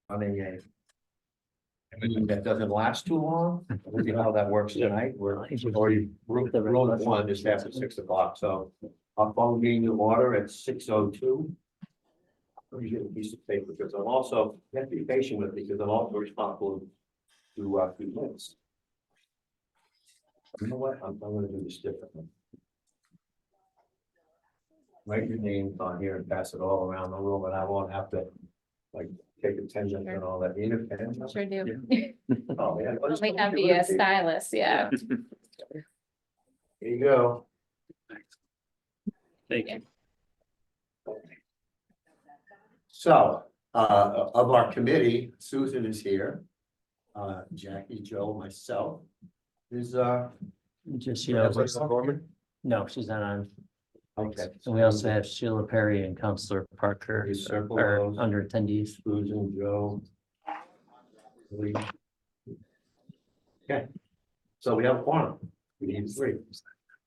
running a meeting that doesn't last too long. We'll see how that works tonight. We're already rolled one just after 6 o'clock, so I'll call the meeting to order at 6:02. Let me get a piece of paper because I'm also, you have to be patient with me because I'm also responsible to do minutes. You know what? I'm gonna do this differently. Write your names on here and pass it all around the room, and I won't have to like take attendance and all that. You know, pen? Sure do. Oh, yeah. Might not be a stylist, yeah. Here you go. Thank you. So, of our committee, Susan is here. Jackie, Joe, myself is, Just, no, she's not on. okay. And we also have Sheila Perry and Counselor Parker You circle are those. under attendees. Susan, Joe. Lee. Okay, so we have a quorum. We need 3.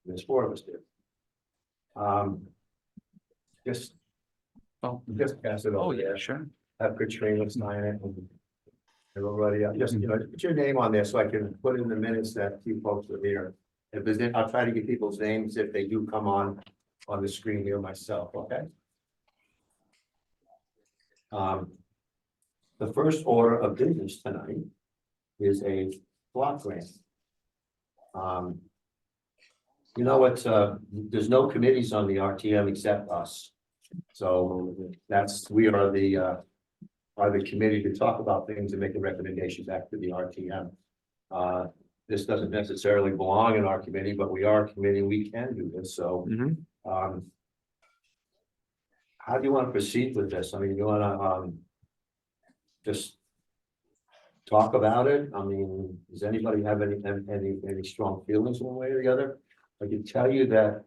There's 4 of us there. Just. Oh. Just pass it over. there. sure. Have Katrina sign it and everybody, just, put your name on there so I can put in the minutes that you folks are here. If there's, I'll try to get people's names if they do come on the screen here myself, okay? The first order of business tonight is a block grant. You know what, there's no committees on the RTM except us. So we are the committee to talk about things and make a recommendation back to the RTM. This doesn't necessarily belong in our committee, but we are a committee, we can do this, so. How do you want to proceed with this? I mean, you want to, just talk about it? I mean, does anybody have any strong feelings one way or the other? I can tell you that,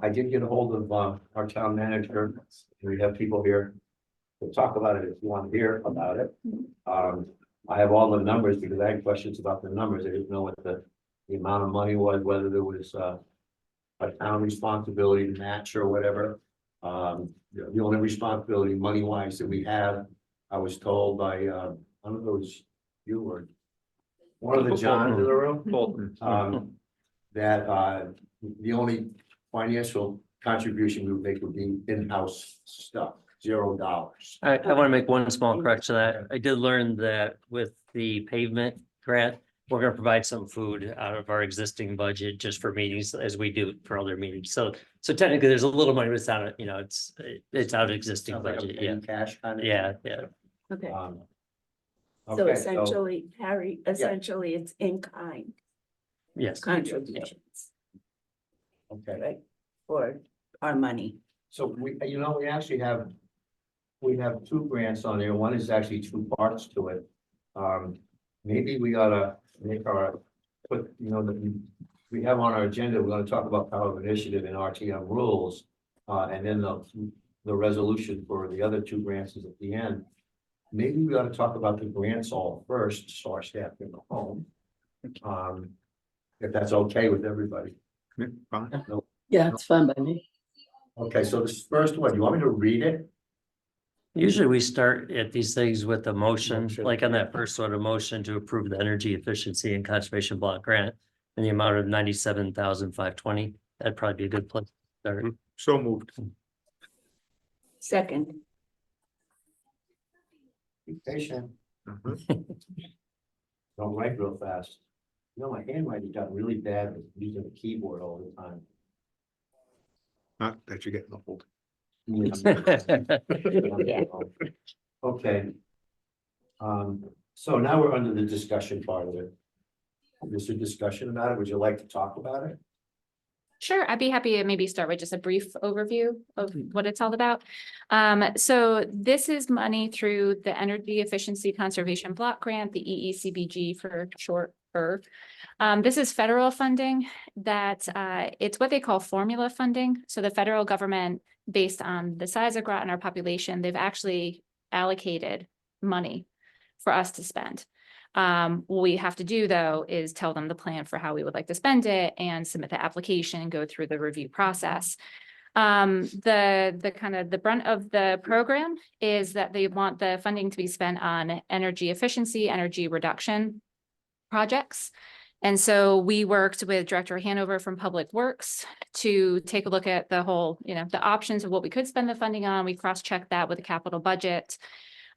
I did get a hold of, our town manager. We have people here to talk about it if you want to hear about it. I have all the numbers because I had questions about the numbers. I didn't know what the amount of money was, whether there was, a town responsibility to match or whatever. The only responsibility money wise that we have, I was told by, I don't know, it was you or one of the Johns in the room. That, the only financial contribution we would make would be in-house stuff, $0. I want to make one small correction to that. I did learn that with the pavement grant, we're going to provide some food out of our existing budget just for meetings as we do for other meetings. So technically there's a little money, but it's not, it's out of existing Sounds like a budget. petty Yeah. cash kind of. Yeah. Okay, so Okay, essentially, Harry, essentially it's in kind Yes. contributions, okay. right? For our money. So we actually have, we have 2 grants on there. One is actually 2 parts to it. Maybe we gotta make that we have on our agenda, we're gonna talk about power of initiative and RTM rules. And then the resolution for the other 2 grants is at the end. Maybe we ought to talk about the grants all first, so our staff can go home. If that's okay with everybody. Yeah, it's fun by me. Okay, so this first one, you want me to read it? Usually we start at these things with a motion, Motion. like on that first one, a motion to approve the energy efficiency and conservation block grant in the amount of $97,520. That'd probably be a good place to start. So moved. Second, Be patient. Don't write real fast. My handwriting got really bad with using the keyboard all the time. Not that you're getting old. Okay. So now we're under the discussion part of it. Is there discussion about it? Would you like to talk about it? Sure, I'd be happy to maybe start with just a brief overview of what it's all about. So this is money through the Energy Efficiency Conservation Block Grant, the EECBG for short. This is federal funding that it's what they call formula funding. So the federal government, based on the size of Groton, our population, they've actually allocated money for us to spend. What we have to do, though, is tell them the plan for how we would like to spend it and submit the application and go through the review process. The kind of the brunt of the program is that they want the funding to be spent on energy efficiency, energy reduction projects. And so we worked with Director Hanover from Public Works to take a look at the whole, the options of what we could spend the funding on. We cross-checked that with the capital budget.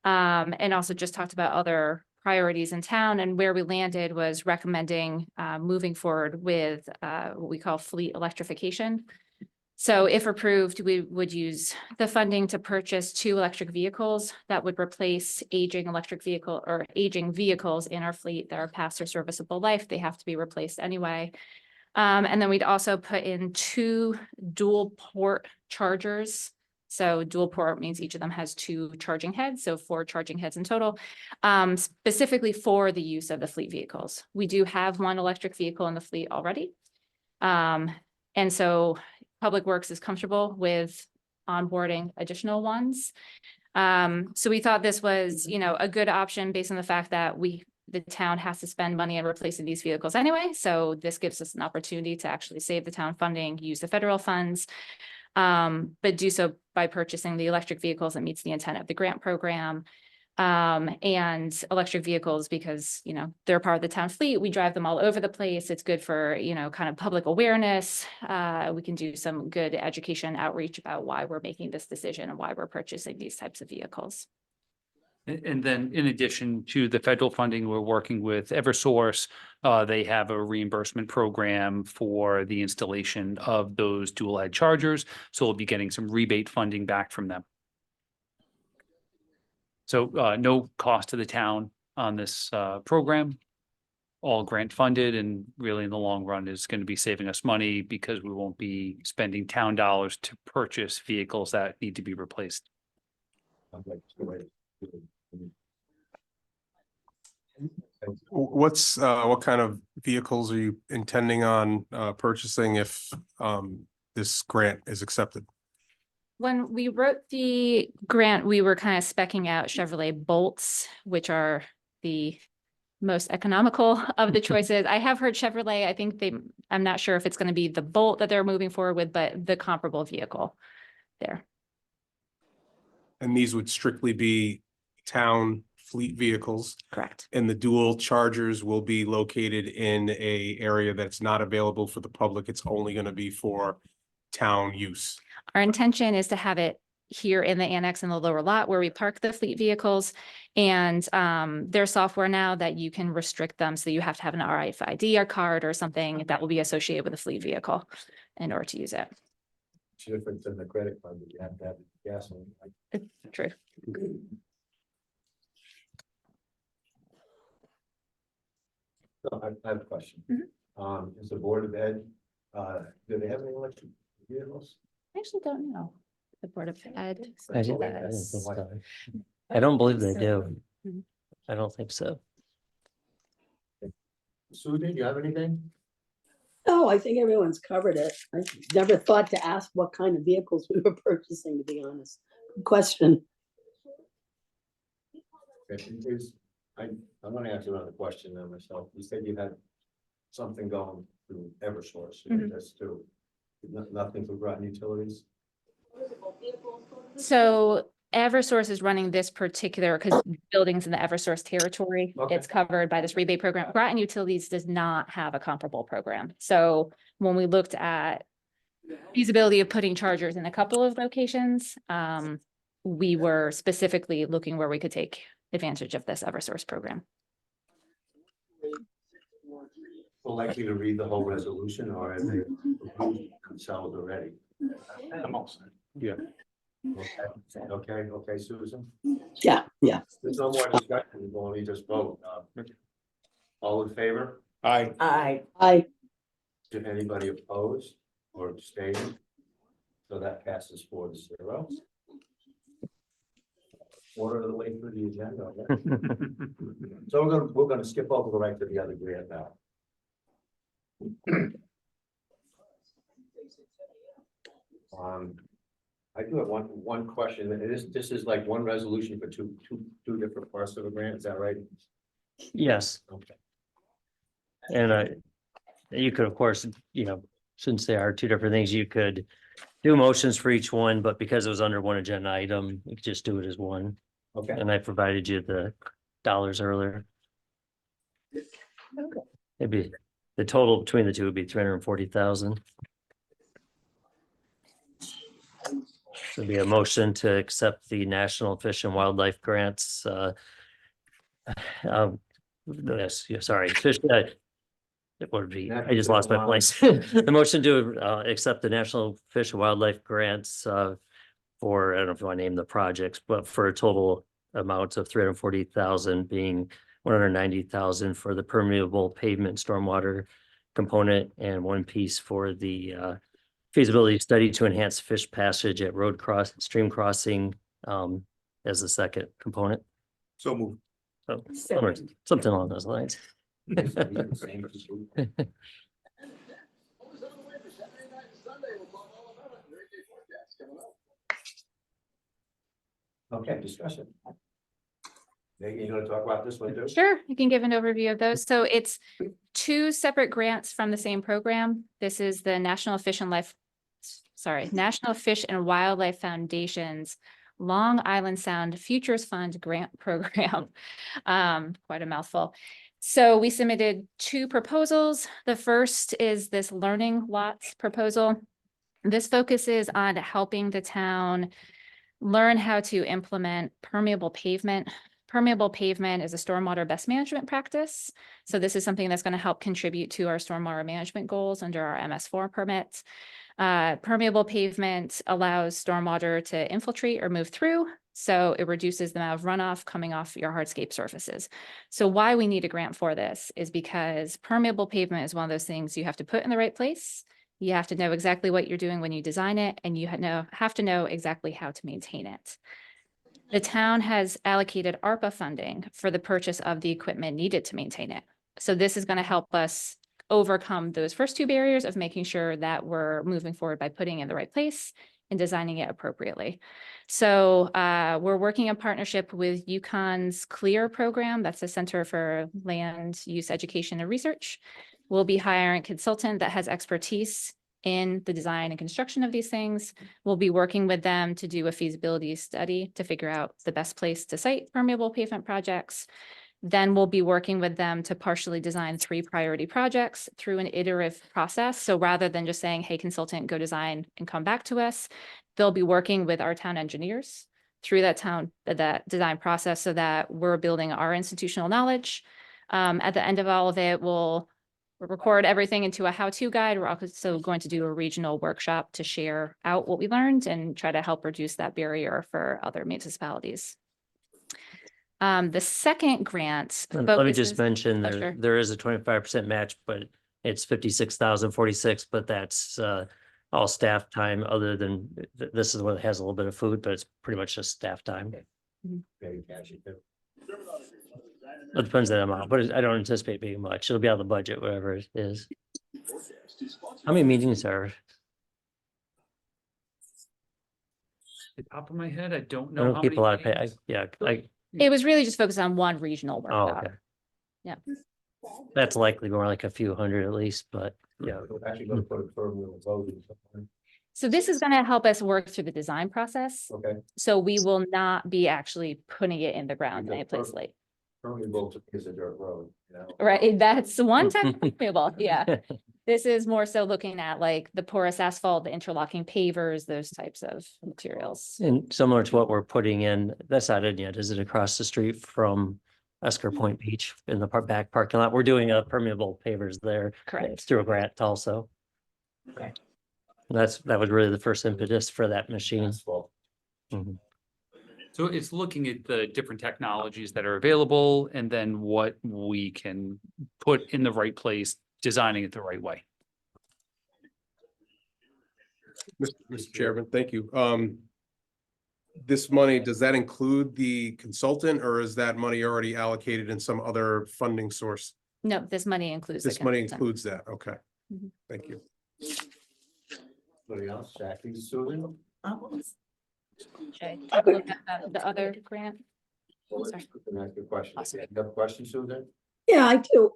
And also just talked about other priorities in town, and where we landed was recommending moving forward with what we call fleet electrification. So if approved, we would use the funding to purchase 2 electric vehicles that would replace aging vehicles in our fleet that are past their serviceable life. They have to be replaced anyway. And then we'd also put in 2 dual port chargers. So dual port means each of them has 2 charging heads, so 4 charging heads in total, specifically for the use of the fleet vehicles. We do have 1 electric vehicle in the fleet already. And so Public Works is comfortable with onboarding additional ones. So we thought this was, a good option based on the fact that the town has to spend money on replacing these vehicles anyway. So this gives us an opportunity to actually save the town funding, use the federal funds, but do so by purchasing the electric vehicles that meets the intent of the grant program. And electric vehicles, because, they're part of the town fleet. We drive them all over the place. It's good for, kind of public awareness. We can do some good education outreach about why we're making this decision and why we're purchasing these types of vehicles. And then in addition to the federal funding, we're working with Eversource. They have a reimbursement program for the installation of those dual head chargers. So we'll be getting some rebate funding back from them. So no cost to the town on this program, all grant funded, and really in the long run is going to be saving us money because we won't be spending town dollars to purchase vehicles that need to be replaced. What kind of vehicles are you intending on purchasing if this grant is accepted? When we wrote the grant, we were kind of speccing out Chevrolet Bolts, which are the most economical of the choices. I have heard Chevrolet, I'm not sure if it's going to be the Bolt that they're moving forward with, but the comparable vehicle there. And these would strictly be town fleet vehicles, Correct. and the dual chargers will be located in a area that's not available for the public. It's only going to be for town use. Our intention is to have it here in the annex in the lower lot where we park the fleet vehicles, and there's software now that you can restrict them. So you have to have an RFID card or something that will be associated with a fleet vehicle in order to use it. Different than the credit card, but you have to have gas on it. True. So I have a question. Is the Board of Ed, do they have any electric vehicles? I actually don't know. The Board of Ed. I didn't think so. I don't believe they do. Mhm. I don't think so. Susan, do you have anything? No, I think everyone's covered it. I never thought to ask what kind of vehicles we were purchasing, to be honest. Good question. I'm gonna answer another question then myself. You said you had something going through Eversource, Mhm. that's true. Nothing for Groton Utilities? So Eversource is running this particular, because buildings in the Eversource territory, Okay. it's covered by this rebate program. Groton Utilities does not have a comparable program. So when we looked at feasibility of putting chargers in a couple of locations, we were specifically looking where we could take advantage of this Eversource program. Well, likely to read the whole resolution, or are they themselves already? Yeah. Okay, Susan? Yeah. There's no more discussion, we'll only just vote. All in favor? I Did anybody oppose or abstain? So that passes 4-0. Order of the way through the agenda. Okay? So we're gonna skip over right to the other grant now. I do have one question, and this is like one resolution for two different parts of a grant, is that right? Yes, Okay. and you could, of course, since they are 2 different things, you could do motions for each one, but because it was under one agenda item, we could just do it as one. Okay, And I provided you the dollars earlier. It'd be, the total between the two would be 340,000. So it'd be a motion to accept the National Fish and Wildlife Grants. Yes, yeah, sorry, fish. It would be, I just lost my place. The motion to accept the National Fish and Wildlife Grants for, I don't know if you want to name the projects, but for a total amount of 340,000 being 190,000 for the permeable pavement stormwater component and one piece for the feasibility study to enhance fish passage at stream crossing as the second component. So moved. So, something along those lines. okay, discussion. Maybe you're gonna talk about this one too? Sure, you can give an overview of those. So it's two separate grants from the same program. This is the National Fish and Wildlife Foundation's Long Island Sound Futures Fund Grant Program. Quite a mouthful. So we submitted two proposals. The first is this learning lots proposal. This focuses on helping the town learn how to implement permeable pavement. Permeable pavement is a stormwater best management practice. So this is something that's going to help contribute to our stormwater management goals under our MS4 permits. Permeable pavement allows stormwater to infiltrate or move through. So it reduces the amount of runoff coming off your hardscape surfaces. So why we need a grant for this is because permeable pavement is one of those things you have to put in the right place. You have to know exactly what you're doing when you design it, and you have to know exactly how to maintain it. The town has allocated ARPA funding for the purchase of the equipment needed to maintain it. So this is going to help us overcome those first two barriers of making sure that we're moving forward by putting it in the right place and designing it appropriately. So we're working in partnership with UConn's CLEAR program. That's the Center for Land Use Education and Research. We'll be hiring a consultant that has expertise in the design and construction of these things. We'll be working with them to do a feasibility study to figure out the best place to site permeable pavement projects. Then we'll be working with them to partially design 3 priority projects through an iterative process. So rather than just saying, hey, consultant, go design and come back to us, they'll be working with our town engineers through that design process so that we're building our institutional knowledge. At the end of all of it, we'll record everything into a how-to guide. We're also going to do a regional workshop to share out what we learned and try to help reduce that barrier for other municipalities. The second grant. Let me just mention sure. there is a 25% match, but it's 56,046, but that's all staff time other than this is what has a little bit of food, but it's pretty much just staff time. Very catchy, too. It depends on the amount, but I don't anticipate being much. It'll be out of the budget, whatever it is. How many meetings are? The top of my head, I don't I know. don't how keep many a lot of meetings. It was really just focused on one regional Oh, workshop. okay. Yeah. That's likely more like a few hundred at least, but yeah. We're actually gonna put a firm little vote in something. So this is going to help us work through the design process. Okay, So we will not be actually putting it in the ground Because anyplace late. firmly vote is a dirt road, you know? Right, that's one type of permeable, yeah. This is more so looking at like the porous asphalt, the interlocking pavers, those types of materials. And similar to what we're putting in, that's not in yet, is it across the street from Esker Point Beach in the back parking lot? We're doing a permeable pavers there. Correct. It's through a grant also. Okay. That was really the first impetus for that machine. Asphalt. Mhm. So it's looking at the different technologies that are available and then what we can put in the right place, designing it the right way. Mr. Chairman, thank you. This money, does that include the consultant or is that money already allocated in some other funding source? No, this money includes. the This money consultant. includes that. Okay. Mhm. Thank you. Anybody else? Jackie, Susan? Okay, take a look at the other grant. Sorry. Can I ask you a question? Awesome. You have a question, Susan? Yeah, I do.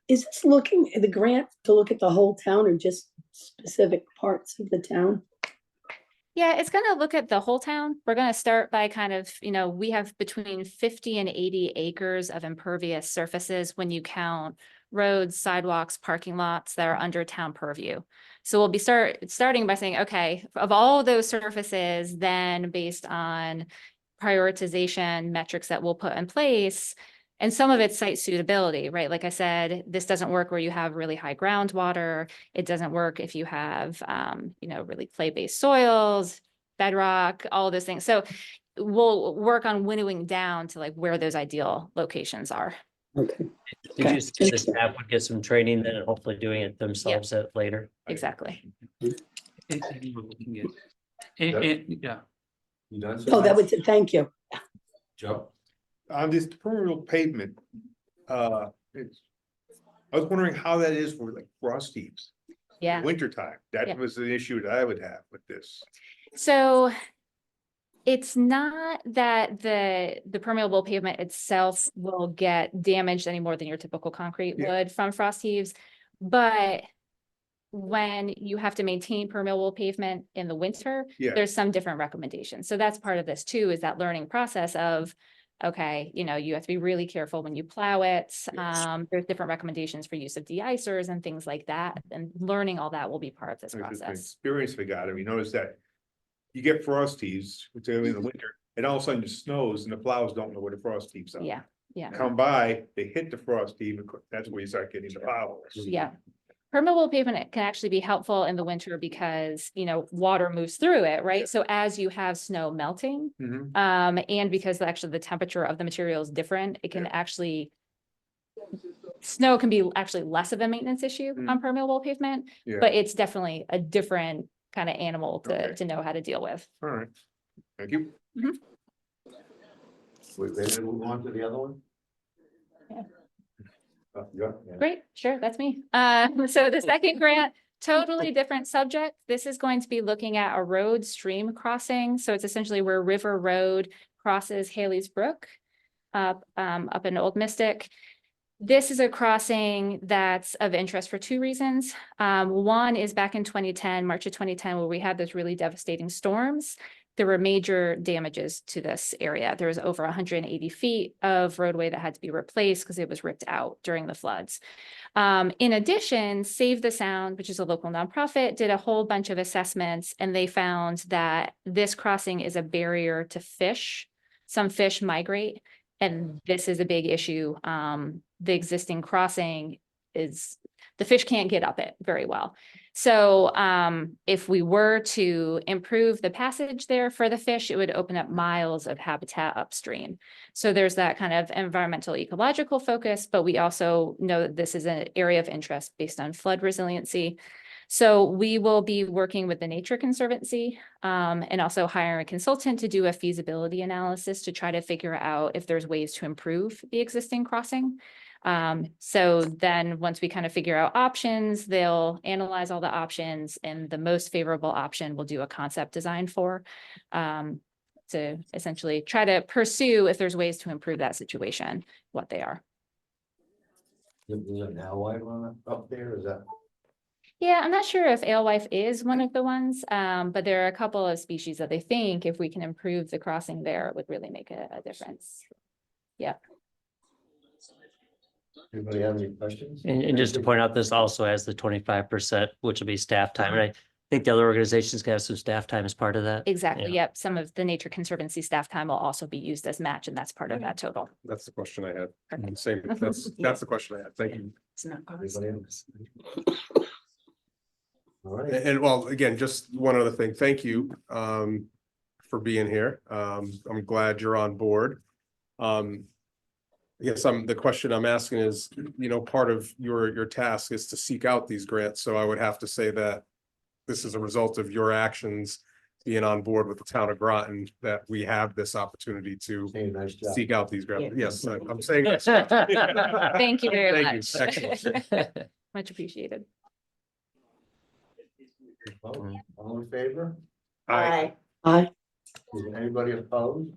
Is this looking, the grant to look at the whole town or just specific parts of the town? Yeah, it's gonna look at the whole town. We're gonna start by kind of, we have between 50 and 80 acres of impervious surfaces when you count roads, sidewalks, parking lots that are under town purview. So we'll be starting by saying, okay, of all those surfaces, then based on prioritization metrics that we'll put in place, and some of it's site suitability, right? Like I said, this doesn't work where you have really high groundwater. It doesn't work if you have, really clay-based soils, bedrock, all of those things. So we'll work on winnowing down to like where those ideal locations are. Okay, Did Okay. you say the staff would get some training then and hopefully doing it themselves at later? Exactly. Yeah, You done? oh, that was, thank you. Joe? On this permeable pavement, it's, I was wondering how that is for like frost heaves. Yeah. Wintertime, Yeah. that was an issue that I would have with this. So it's not that the permeable pavement itself will get damaged any more than your typical concrete Yeah. would from frost heaves. But when you have to maintain permeable pavement in the winter, Yeah. there's some different recommendations. So that's part of this too, is that learning process of, okay, you have to be really careful when you plow it. There's different recommendations for use of de-icers and things like that. And learning all that will be part of this Like, just the process. experience we got, I mean, notice that you get frost heaves, particularly in the winter, and all of a sudden it snows and the plows don't know where the frost heaves are. Yeah, yeah. Come by, they hit the frost heave, that's where you start getting the potholes. Yeah. Permeable pavement can actually be helpful in the winter because, water moves through it, right? So as you have snow melting, Mhm. and because actually the temperature of the material is different, it can actually, snow can be actually less of a maintenance issue on permeable pavement, Yeah. but it's definitely a different kind of animal Okay. to know how to deal with. All right, thank you. We ready to move on to the other one? Yeah. Yeah. Great, sure, that's me. So the second grant, totally different subject. This is going to be looking at a road stream crossing. So it's essentially where River Road crosses Haley's Brook up in Old Mystic. This is a crossing that's of interest for two reasons. One is back in 2010, March of 2010, where we had those really devastating storms. There were major damages to this area. There was over 180 feet of roadway that had to be replaced because it was ripped out during the floods. In addition, Save the Sound, which is a local nonprofit, did a whole bunch of assessments, and they found that this crossing is a barrier to fish. Some fish migrate, and this is a big issue. The existing crossing the fish can't get up it very well. So if we were to improve the passage there for the fish, it would open up miles of habitat upstream. So there's that kind of environmental ecological focus, but we also know that this is an area of interest based on flood resiliency. So we will be working with the Nature Conservancy and also hire a consultant to do a feasibility analysis to try to figure out if there's ways to improve the existing crossing. So then once we kind of figure out options, they'll analyze all the options, and the most favorable option we'll do a concept design for to essentially try to pursue if there's ways to improve that situation, what they are. Is it now white run up there? Is that? Yeah, I'm not sure if alewife is one of the ones, but there are a couple of species that they think if we can improve the crossing there, it would really make a difference. Yeah. Anybody have any questions? And just to point out, this also has the 25%, which will be staff time. And I think the other organizations can have some staff time as part of that. Exactly. Yeah. Yep. Some of the Nature Conservancy staff time will also be used as match, and that's part of that total. That's the question I had. Perfect. Same, that's the question I had. Thank you. It's not Anybody else? All right. And well, again, just one other thing. Thank you for being here. I'm glad you're on board. I guess the question I'm asking is, part of your task is to seek out these grants. So I would have to say that this is a result of your actions being on board with the town of Groton, that we have this opportunity to Hey, nice job. seek out these grants. Yeah. Yes, I'm saying. Thank you very Thank you. much. Excellent. Much appreciated. All in favor? Aye. Aye. Is there anybody opposed?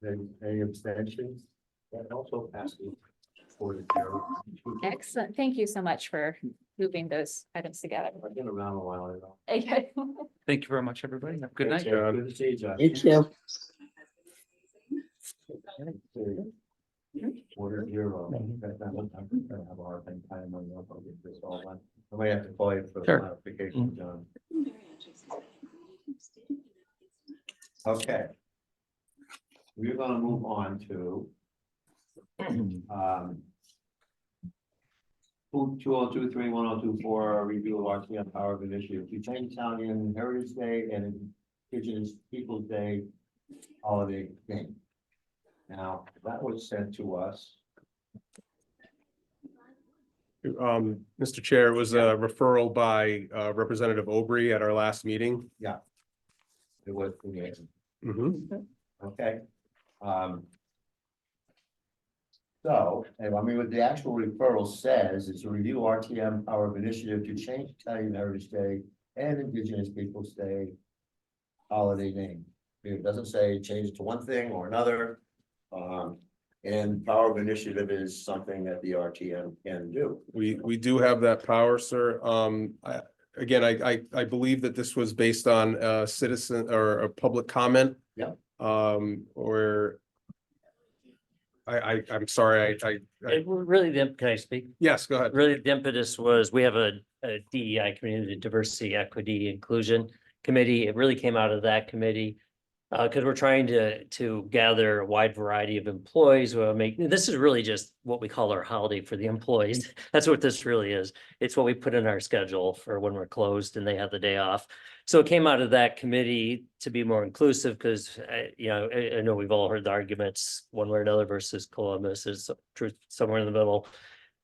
Any abstentions? That also passes. Excellent. Thank you so much for moving those items together. I've been around a while, you know. Okay. Thank you very much, everybody. Have a good night. John. Good to see you, John. You too. 4-0. I'm gonna have a hard time tying my up. I'll get this all done. I might have to call you for Sure. clarification, John. Okay. We're gonna move on to Food 2023-1024, review of RTM Power of Initiative to change Italian Heritage Day and Indigenous Peoples' Day holiday thing. Now, that was sent to us. Mr. Chair, it was a referral by Representative Aubrey at our last meeting. It was created. Mhm. Okay. So, and I mean, what the actual referral says is to review RTM Power of Initiative to change Italian Heritage Day and Indigenous Peoples' Day holiday name. It doesn't say change it to one thing or another. And Power of Initiative is something that the RTM can do. We do have that power, sir. I believe that this was based on a citizen or a public comment. Yeah. Or I'm sorry, Really, can I speak? yes, go ahead. Really, the impetus was, we have a DEI community, diversity, equity, inclusion committee. It really came out of that committee. Because we're trying to gather a wide variety of employees who make, this is really just what we call our holiday for the employees. That's what this really is. It's what we put in our schedule for when we're closed and they have the day off. So it came out of that committee to be more inclusive because, I know we've all heard the arguments one way or another versus Columbus is truth somewhere in the middle.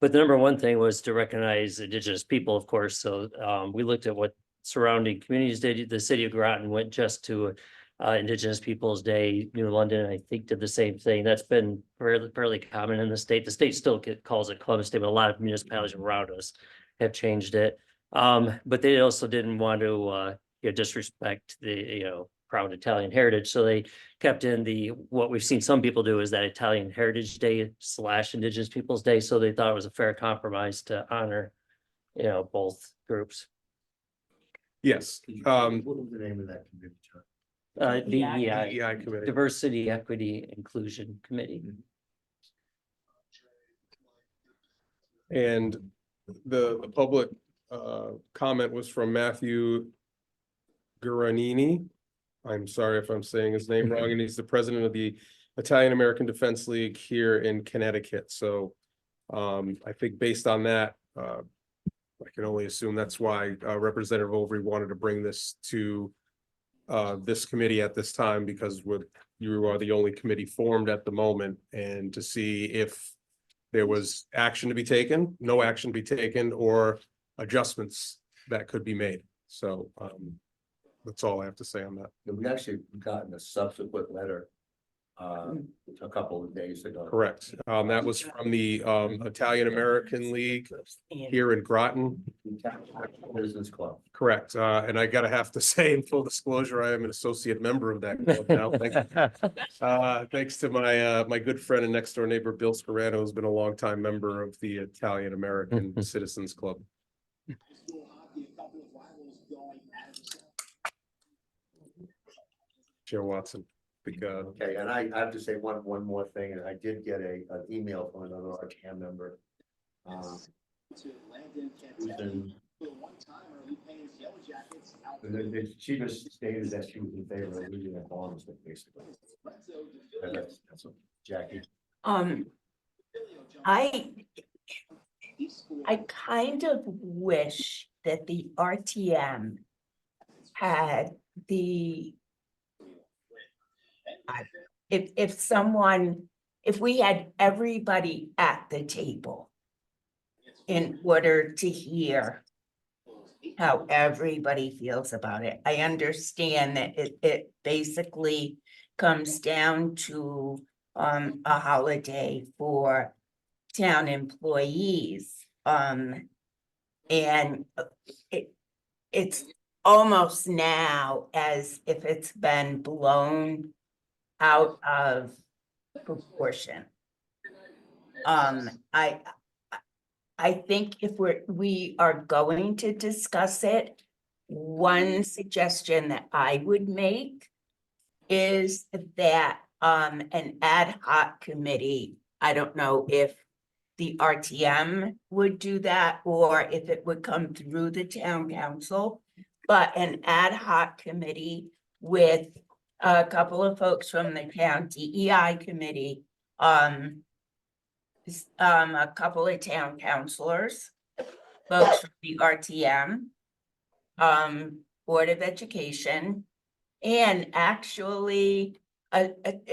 But the number one thing was to recognize Indigenous people, of course. So we looked at what surrounding communities did. The city of Groton went just to Indigenous Peoples' Day. New London, I think, did the same thing. That's been fairly common in the state. The state still calls it Columbus Day, but a lot of municipalities around us have changed it. But they also didn't want to disrespect the proud Italian heritage, so they kept in what we've seen some people do is that Italian Heritage Day / Indigenous Peoples' Day. So they thought it was a fair compromise to honor both groups. Yes. What was the name of that committee, John? DEI, DEI committee. Diversity, Equity, Inclusion Committee. And the public comment was from Matthew Guaranini. I'm sorry if I'm saying his name wrong, and he's the president of the Italian American Defense League here in Connecticut. So I think based on that, I can only assume that's why Representative Aubrey wanted to bring this to this committee at this time, because you are the only committee formed at the moment, and to see if there was action to be taken, no action to be taken, or adjustments that could be made. So that's all I have to say on that. We actually gotten a subsequent letter a couple of days ago. Correct. That was from the Italian American League here in Groton. Business Club. Correct. And I have to say, in full disclosure, I am an associate member of that club now. Thanks to my good friend and next door neighbor, Bill Scarano, who's been a longtime member of the Italian American Citizens Club. Chair Watson. Okay, and I have to say one more thing, and I did get an email from another RTM member. She just stated that she was in favor of leaving that bonus, basically. That's what Jackie. I kind of wish that the RTM had if we had everybody at the table in order to hear how everybody feels about it. I understand that it basically comes down to a holiday for town employees. And it's almost now as if it's been blown out of proportion. I think if we are going to discuss it, one suggestion that I would make is that an ad hoc committee, I don't know if the RTM would do that or if it would come through the town council, but an ad hoc committee with a couple of folks from the town DEI committee, a couple of town councilors, folks from the RTM, Board of Education, and actually,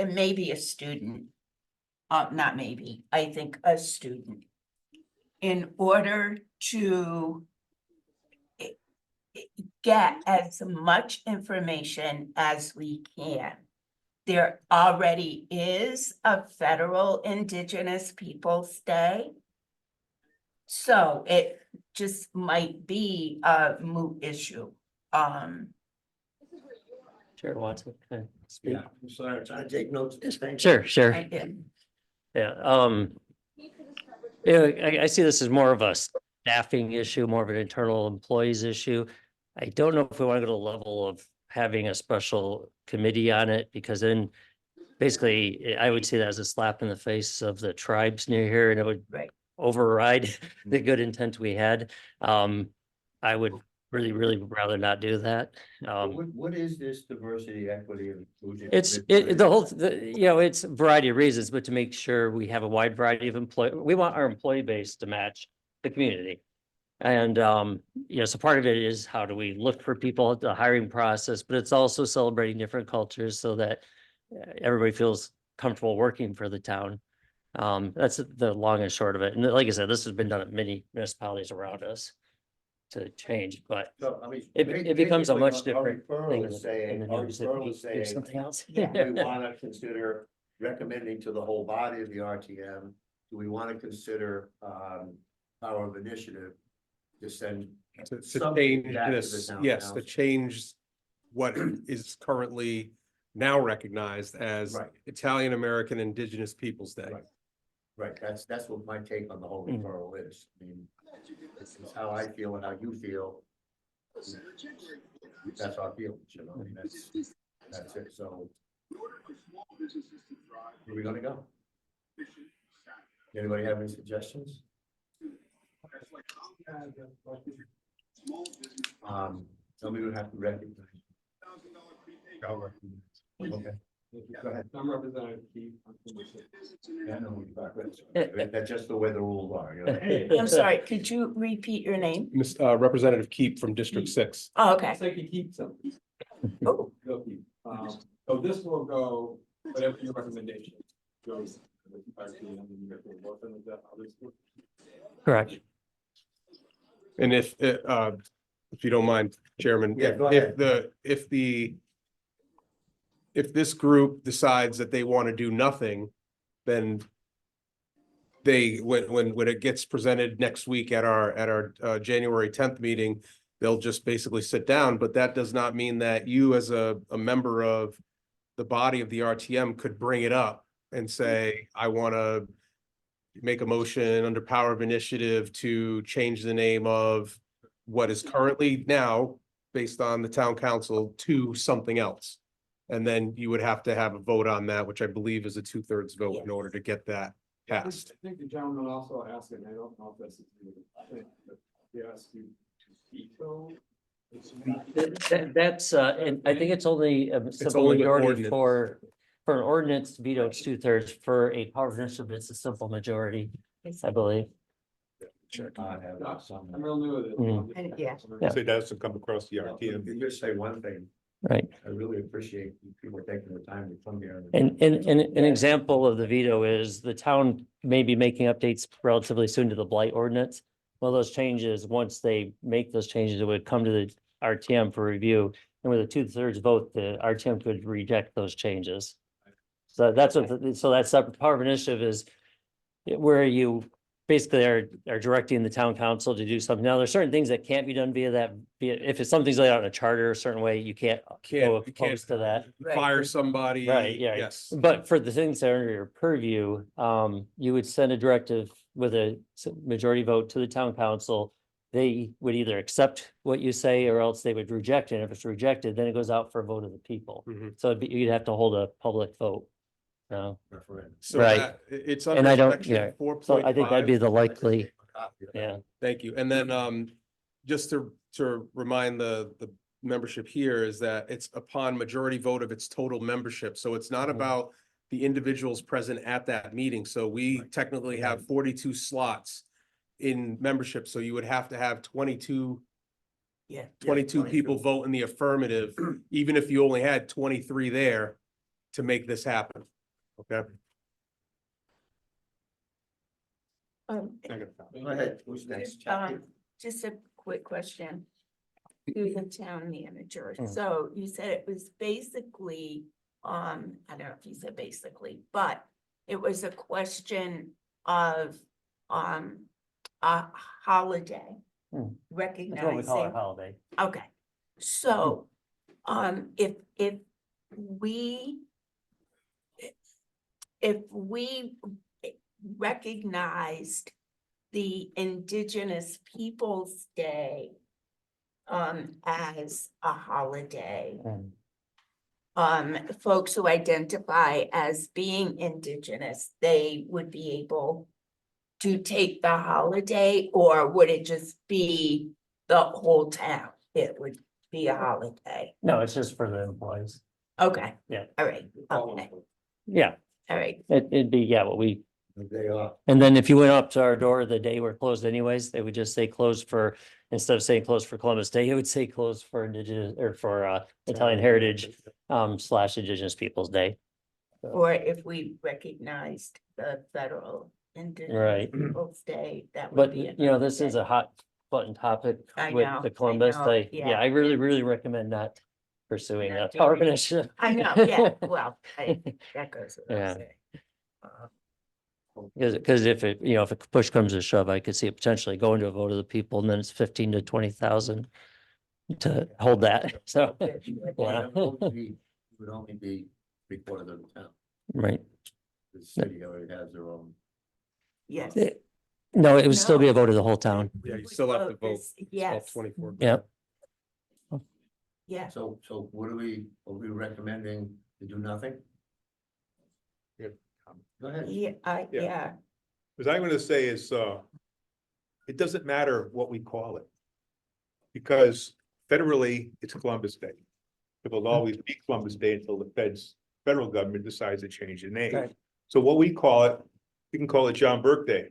maybe a student. Not maybe, I think a student. In order to get as much information as we can. There already is a federal Indigenous Peoples' Day. So it just might be a moot issue. Chair Watson. Can I speak? Yeah, I'm sorry, I'm trying to take notes of this thing. Sure, sure. I did. Yeah, yeah, I see this as more of a staffing issue, more of an internal employees issue. I don't know if we want to go to the level of having a special committee on it, because then basically I would see that as a slap in the face of the tribes near here, and it would Right. override the good intent we had. I would really rather not do that. What is this diversity, equity, and inclusion? It's the whole, you know, it's a variety of reasons, but to make sure we have a wide variety of we want our employee base to match the community. And, you know, so part of it is how do we look for people, the hiring process, but it's also celebrating different cultures so that everybody feels comfortable working for the town. That's the long and short of it. And like I said, this has been done at many municipalities around us to change, but So, I mean, it becomes a much basically, our different referral thing is in saying- the our news if referral we is do saying, something else. Do we want to consider recommending to the whole body of the RTM? Do we want to consider power of initiative to send? To something change back to the this, town yes, to council? change what is currently now recognized as Right. Italian American Indigenous Peoples' Day. Right. Right, that's what my take on the whole Mm. referral is. I mean, this is how I feel and how you feel. That's our feelings, you know, I mean, that's it, so. Where are we gonna go? Anybody have any suggestions? Somebody would have to recognize. I'll recognize. Okay. Go ahead. I'm Representative Keith. Yeah, no, that's just the way the rules are, you know. I'm sorry, could you repeat your name? Representative Keep from District 6. Oh, okay. So you can keep some. Oh, Go keep. So this will go, whatever your recommendation goes. Correct. And if you don't mind, Chairman. Yeah, go ahead. If this group decides that they want to do nothing, then when it gets presented next week at our January 10th meeting, they'll just basically sit down, but that does not mean that you as a member of the body of the RTM could bring it up and say, I want to make a motion under power of initiative to change the name of what is currently now based on the town council to something else. And then you would have to have a vote on that, which I believe is a 2/3 vote in order to get that passed. I think the gentleman also asked, and I don't know if this is, I think, but he asked you to veto. That's, and I think it's only a simple only with majority ordinance. for an ordinance to veto, it's 2/3. For a power of initiative, it's a simple majority, I believe. I have some. I'm real new with it. Mm. And, yeah. Yeah. Say that doesn't come across the You RTM. just say one thing, Right. I really appreciate people taking the time to come here. And an example of the veto is the town may be making updates relatively soon to the blight ordinance. Well, those changes, once they make those changes, it would come to the RTM for review. And with a 2/3 vote, the RTM could reject those changes. So that's what, so that's separate power of initiative is where you basically are directing the town council to do something. Now, there's certain things that can't be done via that, if it's something's laid out in a charter a certain way, you can't go You can't opposed to that. fire somebody. Right, yeah. Yes. But for the things that are under your purview, you would send a directive with a majority vote to the town council they would either accept what you say or else they would reject it. If it's rejected, then it goes out for a vote of the people. Mhm. So you'd have to hold a public vote. No, Referendum. So Right. it's And under I don't- section yeah. 4.5. so I think that'd be the likely, yeah. Thank you. And then, just to remind the membership here is that it's upon majority vote of its total membership. So it's not Mhm. about the individuals present at that meeting. So we technically have 42 slots in membership. So you would have to have 22 Yeah. 22 people vote in the affirmative, even if you only had 23 there to make this happen. Okay? Go ahead, who's next? Just a quick question to the town manager. Mm. So you said it was basically, I don't know if you said basically, but it was a question of, a holiday. Mm. That's what we call Recognizing, our holiday. okay, so, if we. If we recognized the Indigenous Peoples' Day as a holiday, folks who identify as being Indigenous, they would be able to take the holiday, or would it just be the whole town? It would be a holiday. No, it's just for the employees. Okay. Yeah. All right, okay, Yeah, all right. it'd be, yeah, what we, They are. and then if you went up to our door the day we're closed anyways, they would just say closed for, instead of saying closed for Columbus Day, it would say closed for Indigenous or for Italian Heritage / Indigenous Peoples' Day. Or if we recognized the federal Indigenous Right. Peoples' Day, that would But be. you know, this another is day. a hot button topic I with know, the Columbus I know, Day. yeah. Yeah, I really recommend not pursuing Not a doing carbon it. initiative. I know, yeah, well, that goes without Yeah. saying. Because if it, you know, if a push comes to shove, I could see it potentially going to a vote of the people and then it's 15 to 20,000 to hold that. So, yeah, It would only be 3/4 of the town. right. The city already has their own. Yes. No, it would still be a No. vote of the whole town. Yeah, We you would still have to vote. this- It's called Yes, 24. Yep. yeah, So what are we recommending to do nothing? Go ahead. yeah, Yeah. yeah, What I'm gonna say is, it doesn't matter what we call it. Because federally, it's Columbus Day. It will always be Columbus Day until the federal government decides to change the name. Right. So what we call it, we can call it John Burke Day.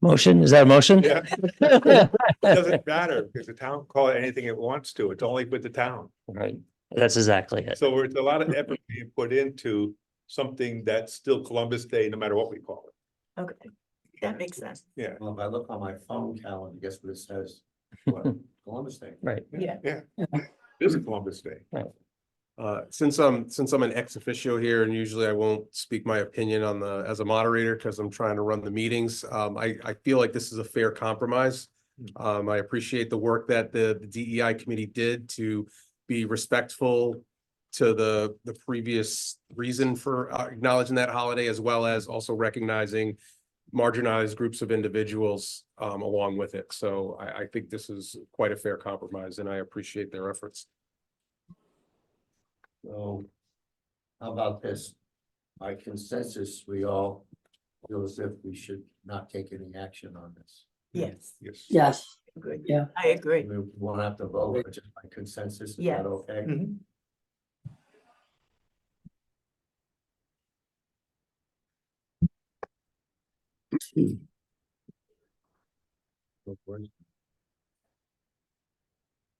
Motion, is that a motion? Yeah. It doesn't matter, because the town can call it anything it wants to. It's only with the town. Right, that's exactly it. So it's a lot of effort being put into something that's still Columbus Day, no matter what we call it. okay, that makes sense, Yeah, Well, if I look on my phone calendar, guess what it says? What? Columbus Day. Right. yeah. it is Columbus Day. Since I'm an ex officio here and usually I won't speak my opinion on as a moderator because I'm trying to run the meetings. I feel like this is a fair compromise. I appreciate the work that the DEI committee did to be respectful to the previous reason for acknowledging that holiday, as well as also recognizing marginalized groups of individuals along with it. So I think this is quite a fair compromise and I appreciate their efforts. So how about this? By consensus, we all feel as if we should not take any action on this. Yes, Yes. Yes, good, Yeah. I agree. We won't have to vote, but just by consensus, is Yes. that okay? Mhm.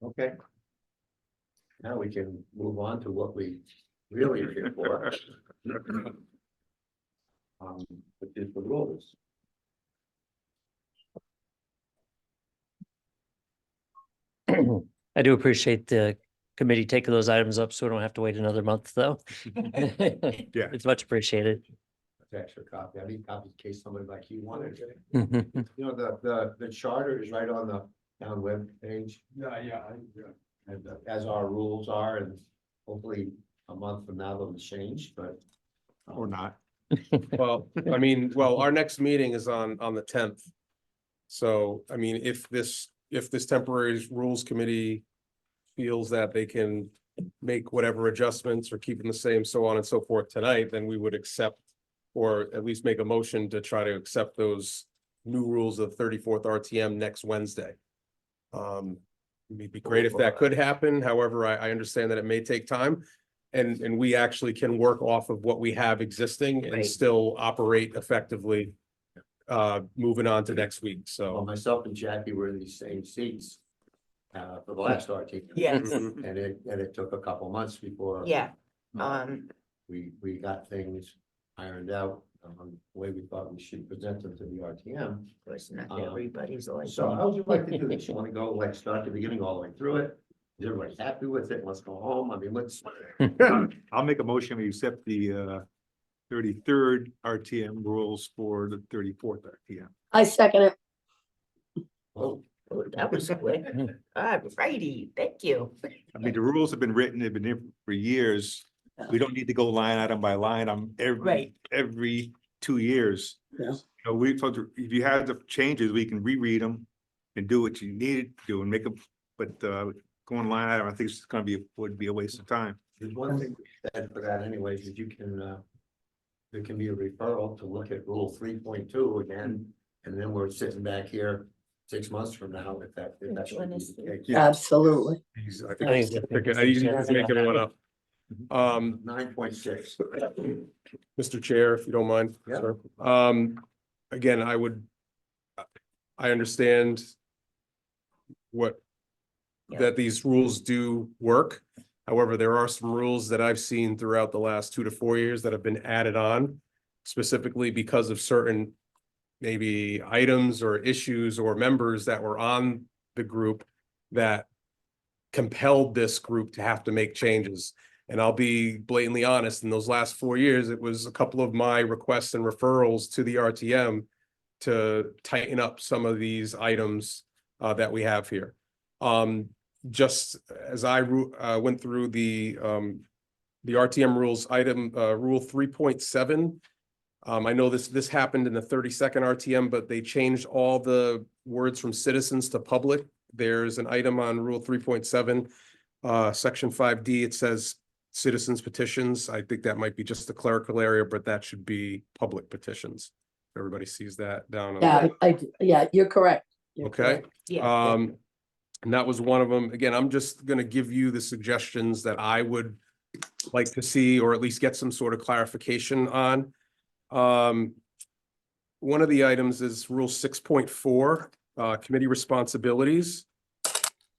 Okay. Now we can move on to what we really are here for. Which is the rules. I do appreciate the committee taking those items up, so we don't have to wait another month, though. Yeah. It's much appreciated. Extra copy. I need copies in case somebody like you wanted it. Mhm. You know, the charter is right on the town web page. Yeah. And as our rules are, and hopefully a month from now they'll change, but. Or not. Well, I mean, our next meeting is on the 10th. So, I mean, if this if this temporary rules committee feels that they can make whatever adjustments or keep them the same, so on and so forth tonight, then we would accept or at least make a motion to try to accept those new rules of 34th RTM next Wednesday. It'd be great if that could happen. However, I understand that it may take time. And we actually can work off of what we have existing and Right. still operate effectively. Moving on to next week, Well, so. myself and Jackie were in these same seats. For the last RTM. Yes, And it took a couple months before. yeah, uh, we got things ironed out, the way we thought we should present them to the RTM. of course, not everybody's like. So how would you like to do this? You wanna go like start the beginning all the way through it? Is everybody happy with it? Let's go home. I mean, let's. I'll make a motion, we accept the 33rd RTM rules for the 34th RTM. I second it. Oh, Oh, that was quick. All righty, thank you. I mean, the rules have been written, they've been there for years. We don't need to go line item by line, Right. every 2 years. Yeah. You know, if you have the changes, we can reread them and do what you need to do and make them, but going line item, I think it's gonna would be a waste of time. there's one thing we said for that anyways, is you can, there can be a referral to look at rule 3.2 again. And then we're sitting back here 6 months from now, if that should one be is the case. Yeah. Absolutely. I think I think he's making one up. 9.6. Mr. Chair, if you don't mind, Yeah. sir. Again, I understand Yeah. that these rules do work. However, there are some rules that I've seen throughout the last 2 to 4 years that have been added on specifically because of certain maybe items or issues or members that were on the group that compelled this group to have to make changes. And I'll be blatantly honest, in those last 4 years, it was a couple of my requests and referrals to the RTM to tighten up some of these items that we have here. Just as I went through the RTM rules item, rule 3.7. I know this happened in the 32nd RTM, but they changed all the words from citizens to public. There's an item on rule 3.7, section 5D. It says citizens petitions. I think that might be just a clerical area, but that should be public petitions. Everybody sees that down. Yeah, you're correct. You're Okay. correct. Yeah, And that was one of them. Again, I'm just gonna give you the suggestions that I would like to see, or at least get some sort of clarification on. One of the items is rule 6.4, committee responsibilities.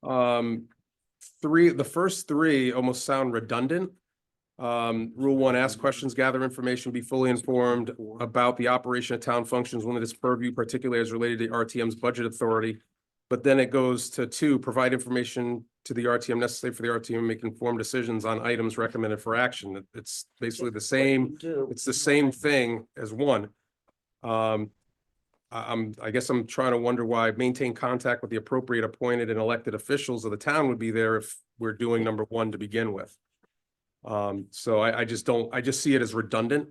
The first three almost sound redundant. Rule 1, ask questions, gather information, be fully informed about the operation of town functions when it is purview, particularly as related to RTM's budget authority. But then it goes to 2, provide information to the RTM necessary for the RTM to make informed decisions on items recommended for action. It's basically the same, it's the same thing as 1. I guess I'm trying to wonder why maintain contact with the appropriate appointed and elected officials of the town would be there if we're doing number 1 to begin with. So I just see it as redundant.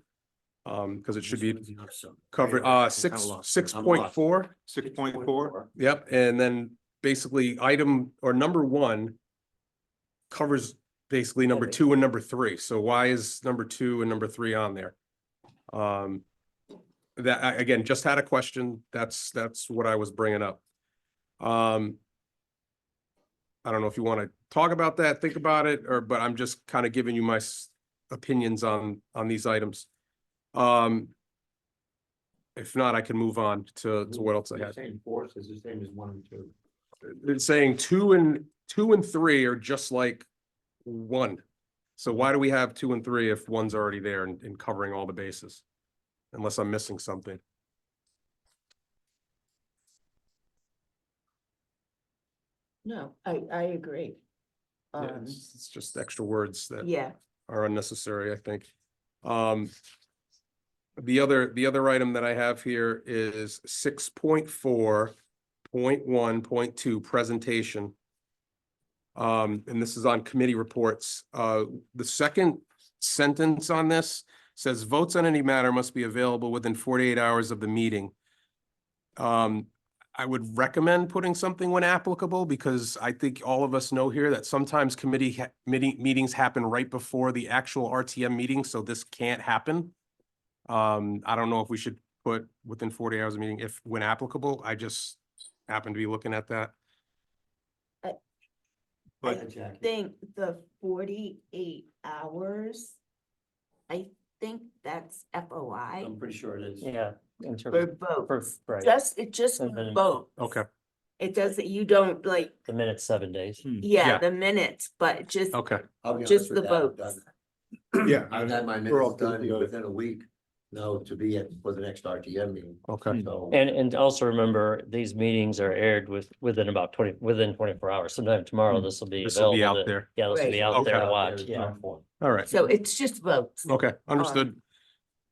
Because it should be covered, 6.4. 6.4, Yep, and then basically item or number 1 covers basically number 2 and number 3. So why is number 2 and number 3 on there? That again, just had a question. That's what I was bringing up. I don't know if you want to talk about that, think about it, but I'm just kind of giving you my opinions on these items. If not, I can move on to what else I had. Same force is the same as 1 and 2. It's saying 2 and 3 are just like 1. So why do we have 2 and 3 if 1's already there and covering all the bases? Unless I'm missing something. no, I agree. Yeah, it's just extra words that Yeah, are unnecessary, I think. The other item that I have here is 6.4.1.2 presentation. And this is on committee reports. The second sentence on this says votes on any matter must be available within 48 hours of the meeting. I would recommend putting something when applicable, because I think all of us know here that sometimes meetings happen right before the actual RTM meeting, so this can't happen. I don't know if we should put within 40 hours of meeting if when applicable. I just happen to be looking at that. I But Jackie. think the 48 hours, I think that's FOI I'm pretty sure it is. Yeah. in for terms of- votes. Right, It just And then- votes. Okay, It doesn't, you don't like, the minute 7 days. yeah, Yeah. the minutes, but just, okay. I'll be Just honest with the that, I've votes. done that. yeah, I've had my we're all minutes done guilty of it. within a week, no, to be at, for the next RTM meeting, Okay. so. And also remember, these meetings are aired within about 24 hours. Sometime tomorrow, this will be This will be available out to- there. Yeah, this will be Right. out there to Okay. watch, yeah. All right. so it's just votes. Okay, understood.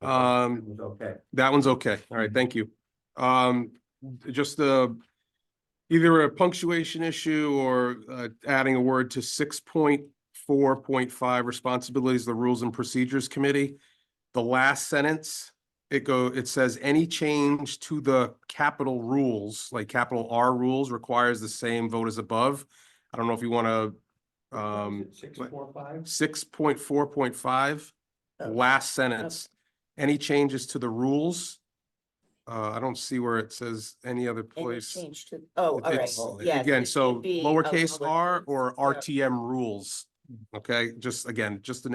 Okay. That one's okay. All right, thank you. Just either a punctuation issue or adding a word to 6.4.5 responsibilities of the Rules and Procedures Committee. The last sentence, it says any change to the capital rules, like capital R rules, requires the same vote as above. I don't know if you want to 645? 6.4.5, last sentence. Any changes to the rules? I don't see where it says any other And it place. changed to, oh, all right, It's- yes. Again, it so should be a lowercase r or lowercase, RTM rules. Okay, just again, just an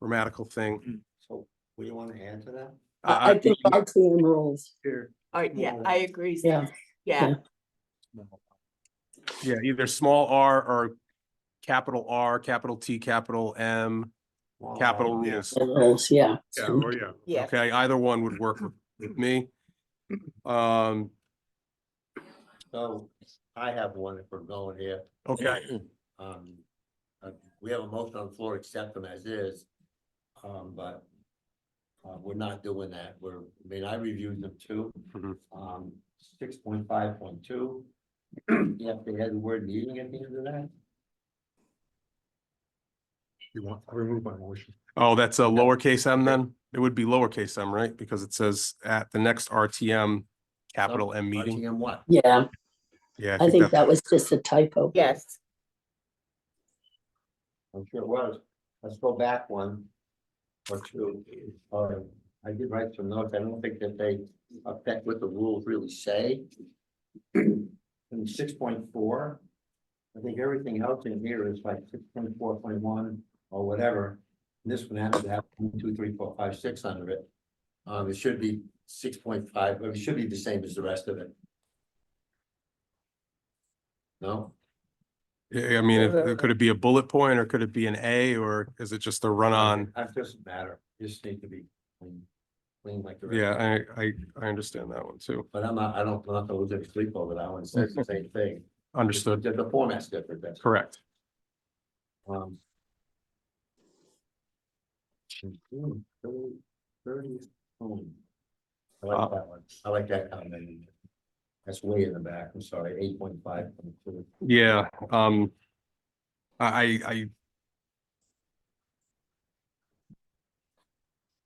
grammatical thing. So, what do you want to add to that? I think RTM rules. Here. Yeah, I agree. Yeah. Yeah, Yeah, either small r or capital T, capital M, capital rules. Rules, yeah. Yeah, oh, yeah. yeah. Okay, either one would work with me. So, I have one if we're going here, Okay, um, we have a motion on the floor, accept them as is. But we're not doing that, I reviewed them too. Mhm. 6.5.2. You have to add the word meeting at the end of that. You want, I remove my motion. oh, that's a lowercase m then? It would be lowercase m, right? Because it says at the next RTM capital M meeting. RTM what? Yeah, Yeah, I think that was just a typo. Yes, I'm sure it was. Let's go back one or two. I did write some notes. I don't think that they affect what the rules really say. In 6.4, I think everything else in here is like 6.4.1 or whatever. This one happens to have 1, 2, 3, 4, 5, 6 under it. It should be 6.5, but it should be the same as the rest of it. No? Yeah, I mean, could it be a bullet point or could it be an A or is it just a run on? That doesn't matter. You just need to be clean like the rest. Yeah, I understand that one too. But I'm not gonna lose any sleep over that one. It says the same thing. Understood. The format's different, that's. Correct. Um. 30. I like that one. I like that comment. That's way in the back. I'm sorry, 8.5. Yeah, I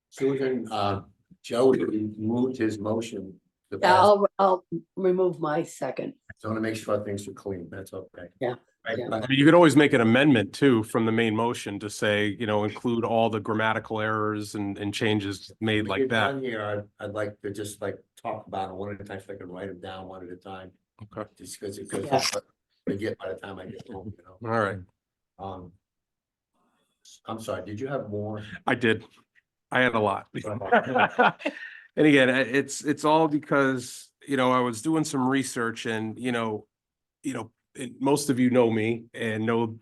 Susan, Joe moved his motion. The Yeah, past, I'll remove my second. so I want to make sure things are clean. That's okay. Yeah, Right, yeah. but- you could always make an amendment too from the main motion to say, include all the grammatical errors and changes made When we like get that. done here, I'd like to just like talk about it one at a time, so I can write them down one at a time. Okay. Just because Yeah. I forget by the time I get home, All right, Um. I'm sorry, did you have more? I did. I had a lot. And again, it's all because, I was doing some research and, most of you know me and know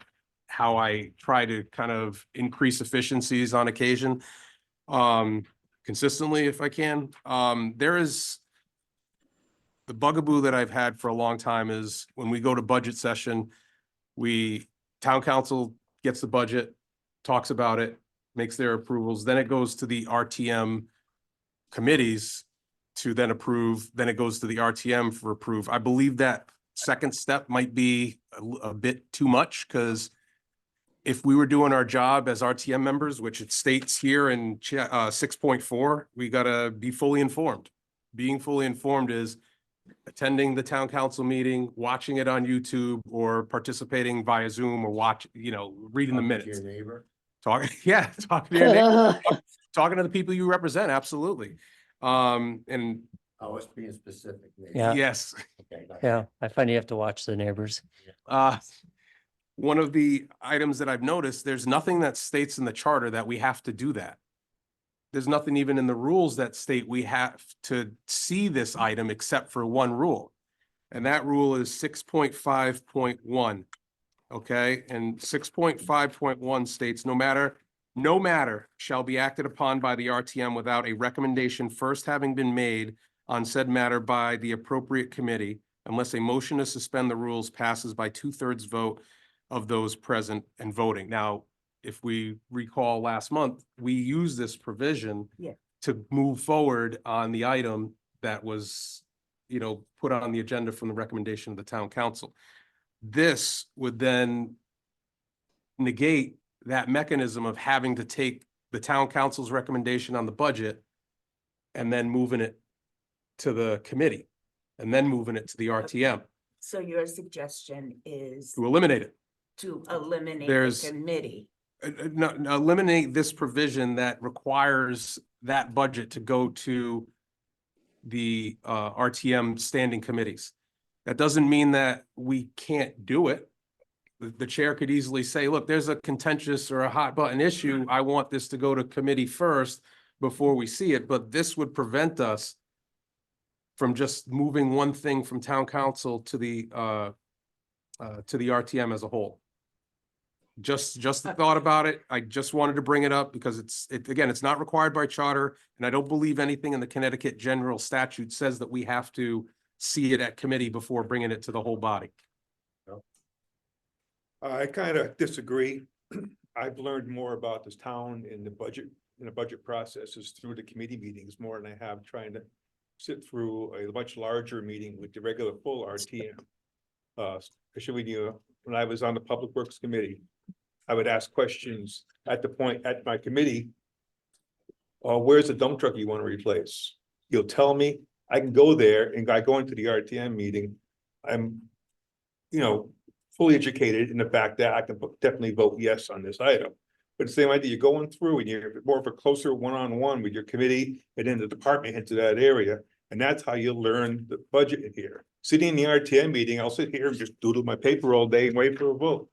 how I try to kind of increase efficiencies on occasion. Consistently if I can. There is the bugaboo that I've had for a long time is when we go to budget session, town council gets the budget, talks about it, makes their approvals, then it goes to the RTM committees to then approve, then it goes to the RTM for approve. I believe that second step might be a bit too much, because if we were doing our job as RTM members, which it states here in 6.4, we gotta be fully informed. Being fully informed is attending the town council meeting, watching it on YouTube, or participating via Zoom, or reading the Talking to minutes. Your neighbor. Talking, yeah, talking to your neighbor, talking to the people you represent, absolutely. And I was being specific. maybe. Yeah. yes, Okay, gotcha. Yeah, I find you have to watch the neighbors. one of the items that I've noticed, there's nothing that states in the charter that we have to do that. There's nothing even in the rules that state we have to see this item except for one rule. And that rule is 6.5.1. Okay, and 6.5.1 states, no matter shall be acted upon by the RTM without a recommendation first having been made on said matter by the appropriate committee, unless a motion to suspend the rules passes by 2/3 vote of those present and voting. Now, if we recall last month, we used this provision Yeah. to move forward on the item that was, put on the agenda from the recommendation of the town council. This would then negate that mechanism of having to take the town council's recommendation on the budget and then moving it to the committee and then moving it to the RTM So your suggestion is to eliminate it. to eliminate There's- the committee. No, eliminate this provision that requires that budget to go to the RTM standing committees. That doesn't mean that we can't do it. The chair could easily say, look, there's a contentious or a hot button issue. I want this to go to committee first before we see it, but this would prevent us from just moving one thing from town council to the RTM as a whole. Just the thought about it. I just wanted to bring it up because again, it's not required by charter, and I don't believe anything in the Connecticut general statute says that we have to see it at committee before bringing it to the whole body. I kind of disagree. I've learned more about this town in the budget processes through the committee meetings more than I have trying to sit through a much larger meeting with the regular full RTM. Especially when I was on the Public Works Committee, I would ask questions at my committee. Where's the dump truck you want to replace? You'll tell me, I can go there, and I go into the RTM meeting. I'm, fully educated in the fact that I can definitely vote yes on this item. But the same idea, you're going through and you're more of a closer one-on-one with your committee and then the department heads of that area. And that's how you learn the budget in here. Sitting in the RTM meeting, I'll sit here and just doodle my paper all day and wait for a vote.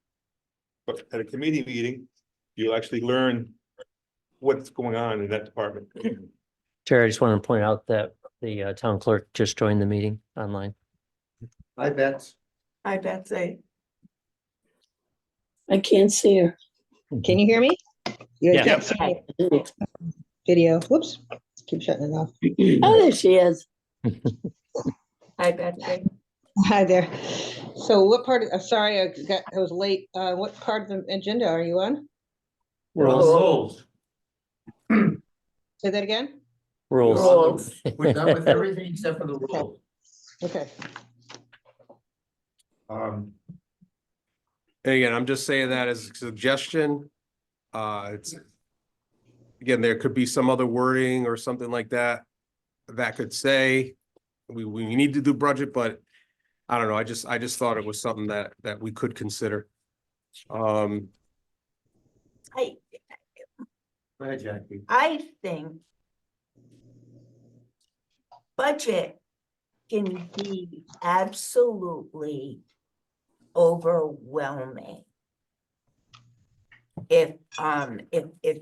But at a committee meeting, you'll actually learn what's going on in that department. Chair, I just want to point out that the town clerk just joined the meeting online. I bet. I bet they. I can't see her. Can you hear me? You Yeah. can't see my video. Whoops, keep shutting it off. Oh, there she is. I bet they. Hi there. So what part of, sorry, I was late. What part of the agenda are you on? Rules. Say that again? Rules. We're done with everything except for the rules. Okay. And again, I'm just saying that as a suggestion. It's, again, there could be some other wording or something like that that could say we need to do budget, but I don't know. I just thought it was something that we could consider. I Go ahead, Jackie. I think budget can be absolutely overwhelming. If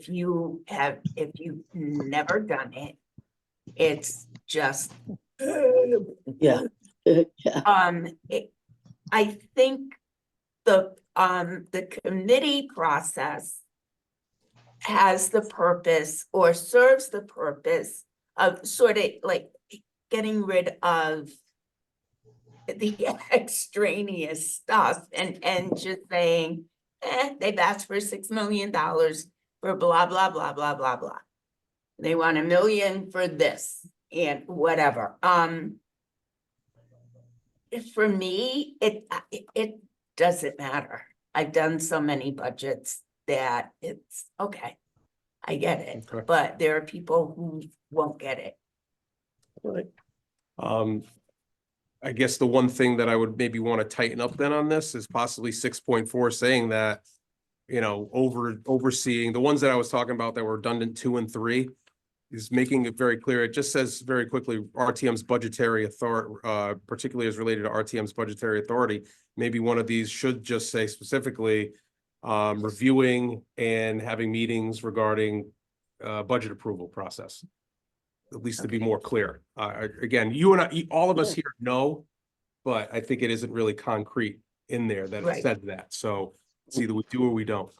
you've never done it, it's just. Yeah. Yeah. I think the committee process has the purpose or serves the purpose of sort of like getting rid of the extraneous stuff and just saying, they've asked for $6 million for blah, blah, blah, blah, blah, blah. They want $1 million for this and whatever. For me, it doesn't matter. I've done so many budgets that it's okay. I get it, Okay. but there are people who won't get it. Right. I guess the one thing that I would maybe want to tighten up then on this is possibly 6.4 saying that, you know, overseeing the ones that I was talking about that were redundant 2 and 3 is making it very clear. It just says very quickly, RTM's budgetary authority, particularly as related to RTM's budgetary authority. Maybe one of these should just say specifically, reviewing and having meetings regarding budget approval process. At least to be more clear. Again, you and I, all of us here know, but I think it isn't really concrete in there that it Right. said that. So it's either we do or we don't.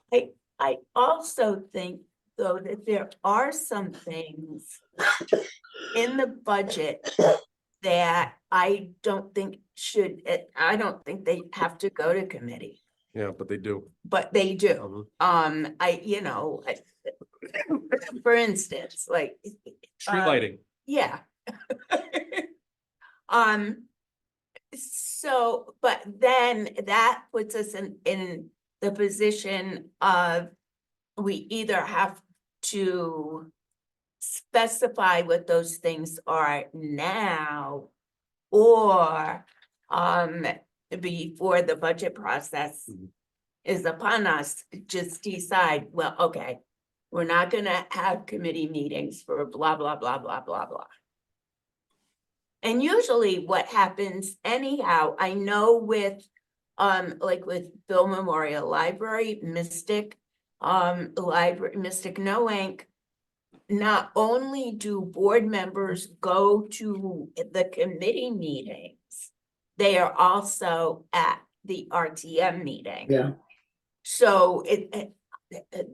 I also think, though, that there are some things in the budget that I don't think I don't think they have to go to committee, Yeah, but they do. but they do. For instance, like. Street lighting. Yeah. So, but then that puts us in the position of we either have to specify what those things are now, or before the budget process is upon us, just decide, well, okay, we're not gonna have committee meetings for blah, blah, blah, blah, blah, blah. And usually what happens anyhow, I know with, like with Bill Memorial Library, Mystic, Library, Mystic No Inc., not only do board members go to the committee meetings, they are also at the RTM meeting. Yeah. So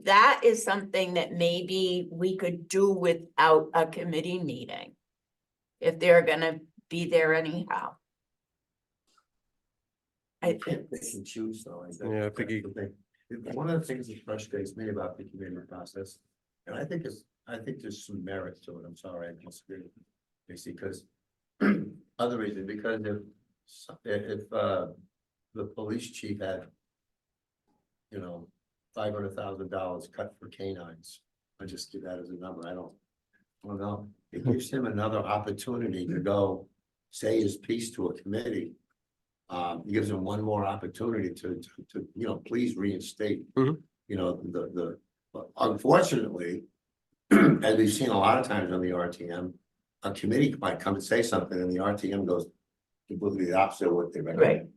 that is something that maybe we could do without a committee meeting, if they're gonna be there anyhow. I think, They can choose though. Yeah, I think that's the thing. One of the things that frustrates me about the committee process, and I think there's some merit to it. I'm sorry, I disagree. Basically, because other reason, because if the police chief had, you know, $500,000 cut for canines, I just give that as a number. I don't know. It gives him another opportunity to go say his piece to a committee. It gives him one more opportunity to you know, please reinstate. Mhm. You know, but unfortunately, as we've seen a lot of times on the RTM, a committee might come and say something and the RTM goes completely the opposite of what they recommend.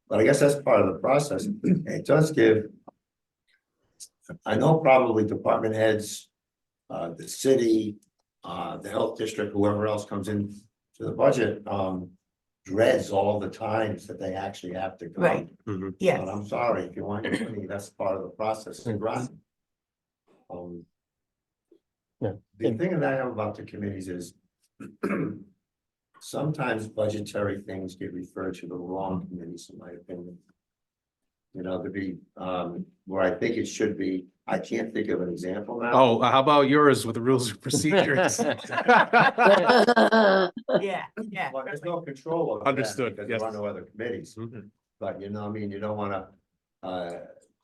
But I guess that's part of the process. It does give, I know probably department heads, the city, the health district, whoever else comes in to the budget, dreads all the times that they actually have to come. right, yes. But I'm sorry, if you want your money, that's part of the process. And Groton. Yeah. The thing that I have about the committees is sometimes budgetary things get referred to the wrong committees, in my opinion. You know, to be where I think it should be. I can't think of an example now. Oh, how about yours with the rules of procedures? Yeah, yeah. But there's no control over that. Understood, Because yes. there are no other committees. Mhm. But you know, I mean, you don't wanna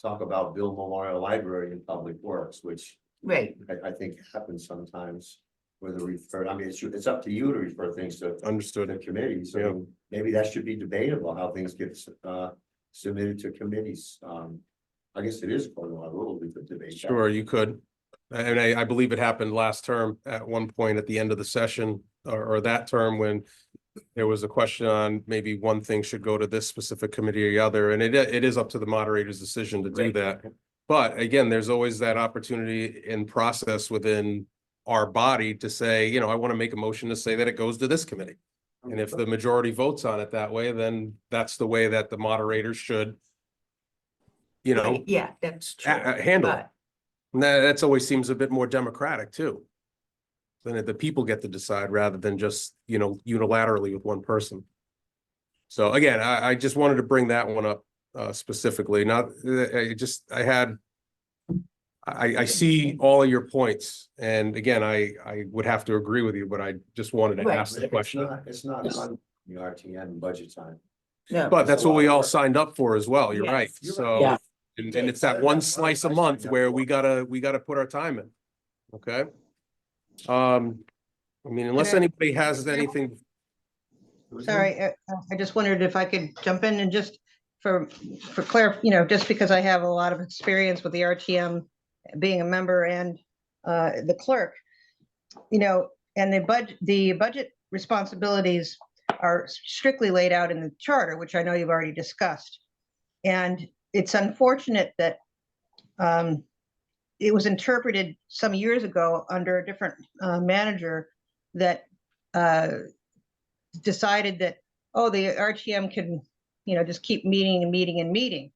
talk about Bill Memorial Library in Public Works, which Right, I think happens sometimes. Where the refer, I mean, it's up to you to refer things to Understood. the committees. Yeah. So maybe that should be debatable, how things get submitted to committees. I guess it is part of our rule, we could debate that. Sure, you could. And I believe it happened last term at one point at the end of the session or that term when there was a question on maybe one thing should go to this specific committee or the other, and it is up to the moderator's decision to do Right. that. But again, there's always that opportunity in process within our body to say, you know, I want to make a motion to say that it goes to this committee. And if the majority votes on it that way, then that's the way that the moderator should, you know, right, yeah, that's true. handle it. But And that's always seems a bit more democratic too. Then the people get to decide rather than just, you know, unilaterally with one person. So again, I just wanted to bring that one up specifically, not, I see all of your points. And again, I would have to agree with you, but I just wanted to Right. ask the question. It's not on the RTM budget time. no, But that's what we all signed up for as well. You're right. Yes. You're So, Yeah. and it's that one slice a month where we gotta put our time in. Okay? I mean, unless anybody has anything. sorry, I just wondered if I could jump in and just for just because I have a lot of experience with the RTM, being a member and the clerk, and the budget responsibilities are strictly laid out in the charter, which I know you've already discussed. And it's unfortunate that it was interpreted some years ago under a different manager that decided that, oh, the RTM can, just keep meeting and meeting and meeting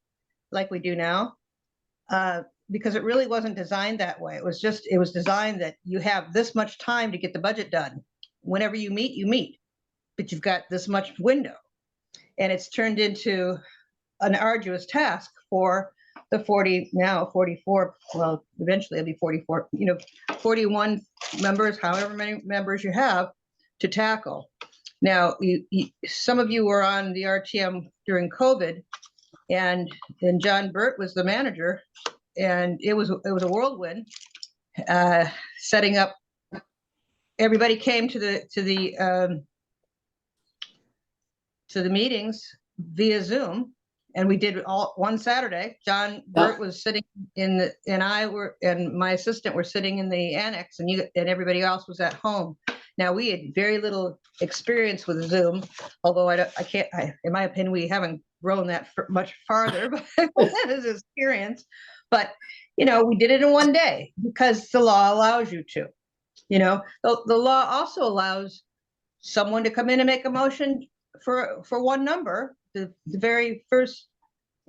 like we do now. Because it really wasn't designed that way. It was designed that you have this much time to get the budget done. Whenever you meet, but you've got this much window. And it's turned into an arduous task for the 44, well, eventually it'll be 44, 41 members, however many members you have to tackle. Now, some of you were on the RTM during COVID, and John Burt was the manager, and it was a whirlwind, setting up. Everybody came to the meetings via Zoom, and we did all one Saturday. John Burt was sitting and my assistant were sitting in the annex, and everybody else was at home. Now, we had very little experience with Zoom, although in my opinion, we haven't grown that much farther, but that is experience. But, we did it in one day because the law allows you to. The law also allows someone to come in and make a motion for one number, the very first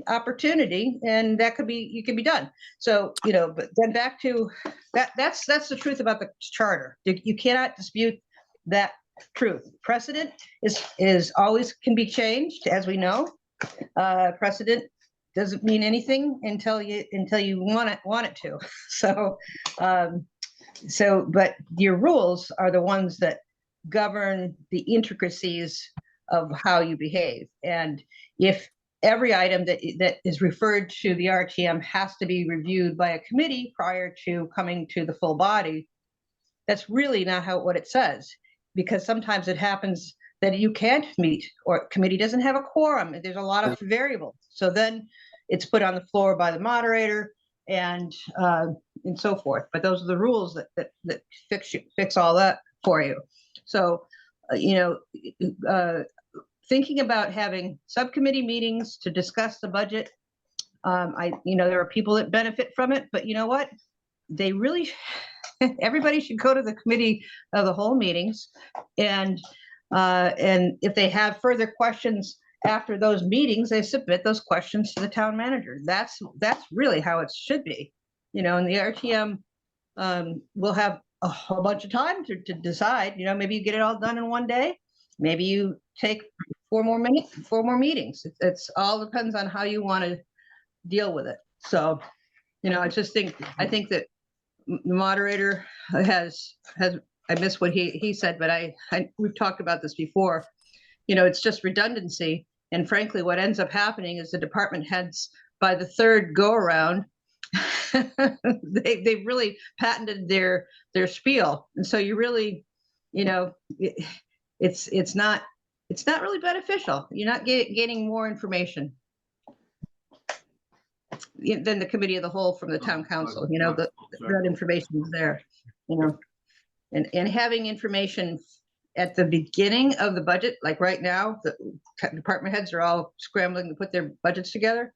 opportunity, and that could be done. So, but then back to that's the truth about the charter. You cannot dispute that truth. Precedent is always can be changed, as we know. Precedent doesn't mean anything until you want it to. But your rules are the ones that govern the intricacies of how you behave. And if every item that is referred to the RTM has to be reviewed by a committee prior to coming to the full body, that's really not what it says, because sometimes it happens that you can't meet, or committee doesn't have a quorum. There's a lot of variables. So then it's put on the floor by the moderator and so forth. But those are the rules that fix all that for you. So, thinking about having subcommittee meetings to discuss the budget, there are people that benefit from it, but you know what? They really, everybody should go to the committee of the whole meetings, and if they have further questions after those meetings, they submit those questions to the town manager. That's really how it should be, and the RTM will have a whole bunch of time to decide. Maybe you get it all done in one day. Maybe you take 4 more meetings. It's all depends on how you want to deal with it. So, I think that the moderator has, I miss what he said, but we've talked about this before. It's just redundancy. And frankly, what ends up happening is the department heads, by the third go around, they've really patented their spiel. And so you really, it's not really beneficial. You're not gaining more information than the committee of the whole from the town council. That information is there, and having information at the beginning of the budget, like right now, the department heads are all scrambling to put their budgets together.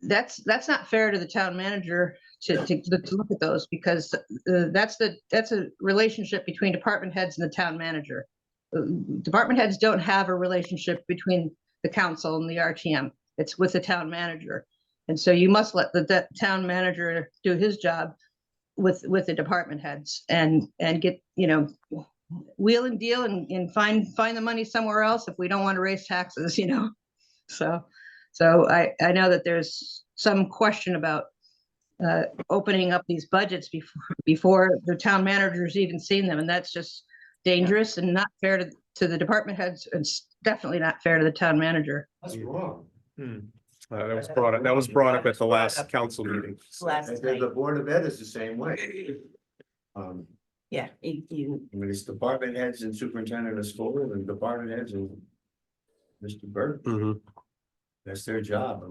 That's not fair to the town manager to look at those, because that's a relationship between department heads and the town manager. Department heads don't have a relationship between the council and the RTM. It's with the town manager. And so you must let the town manager do his job with the department heads and get, wheel and deal and find the money somewhere else if we don't want to raise taxes, So I know that there's some question about opening up these budgets before the town manager's even seen them. And that's just dangerous and not fair to the department heads. It's definitely not fair to the town manager. That's wrong. That was brought up at the last council meeting. Last And night. the Board of Ed is the same way. Yeah, you, I mean, it's department heads and superintendent of school and department heads and Mr. Burke, Mhm. that's their job.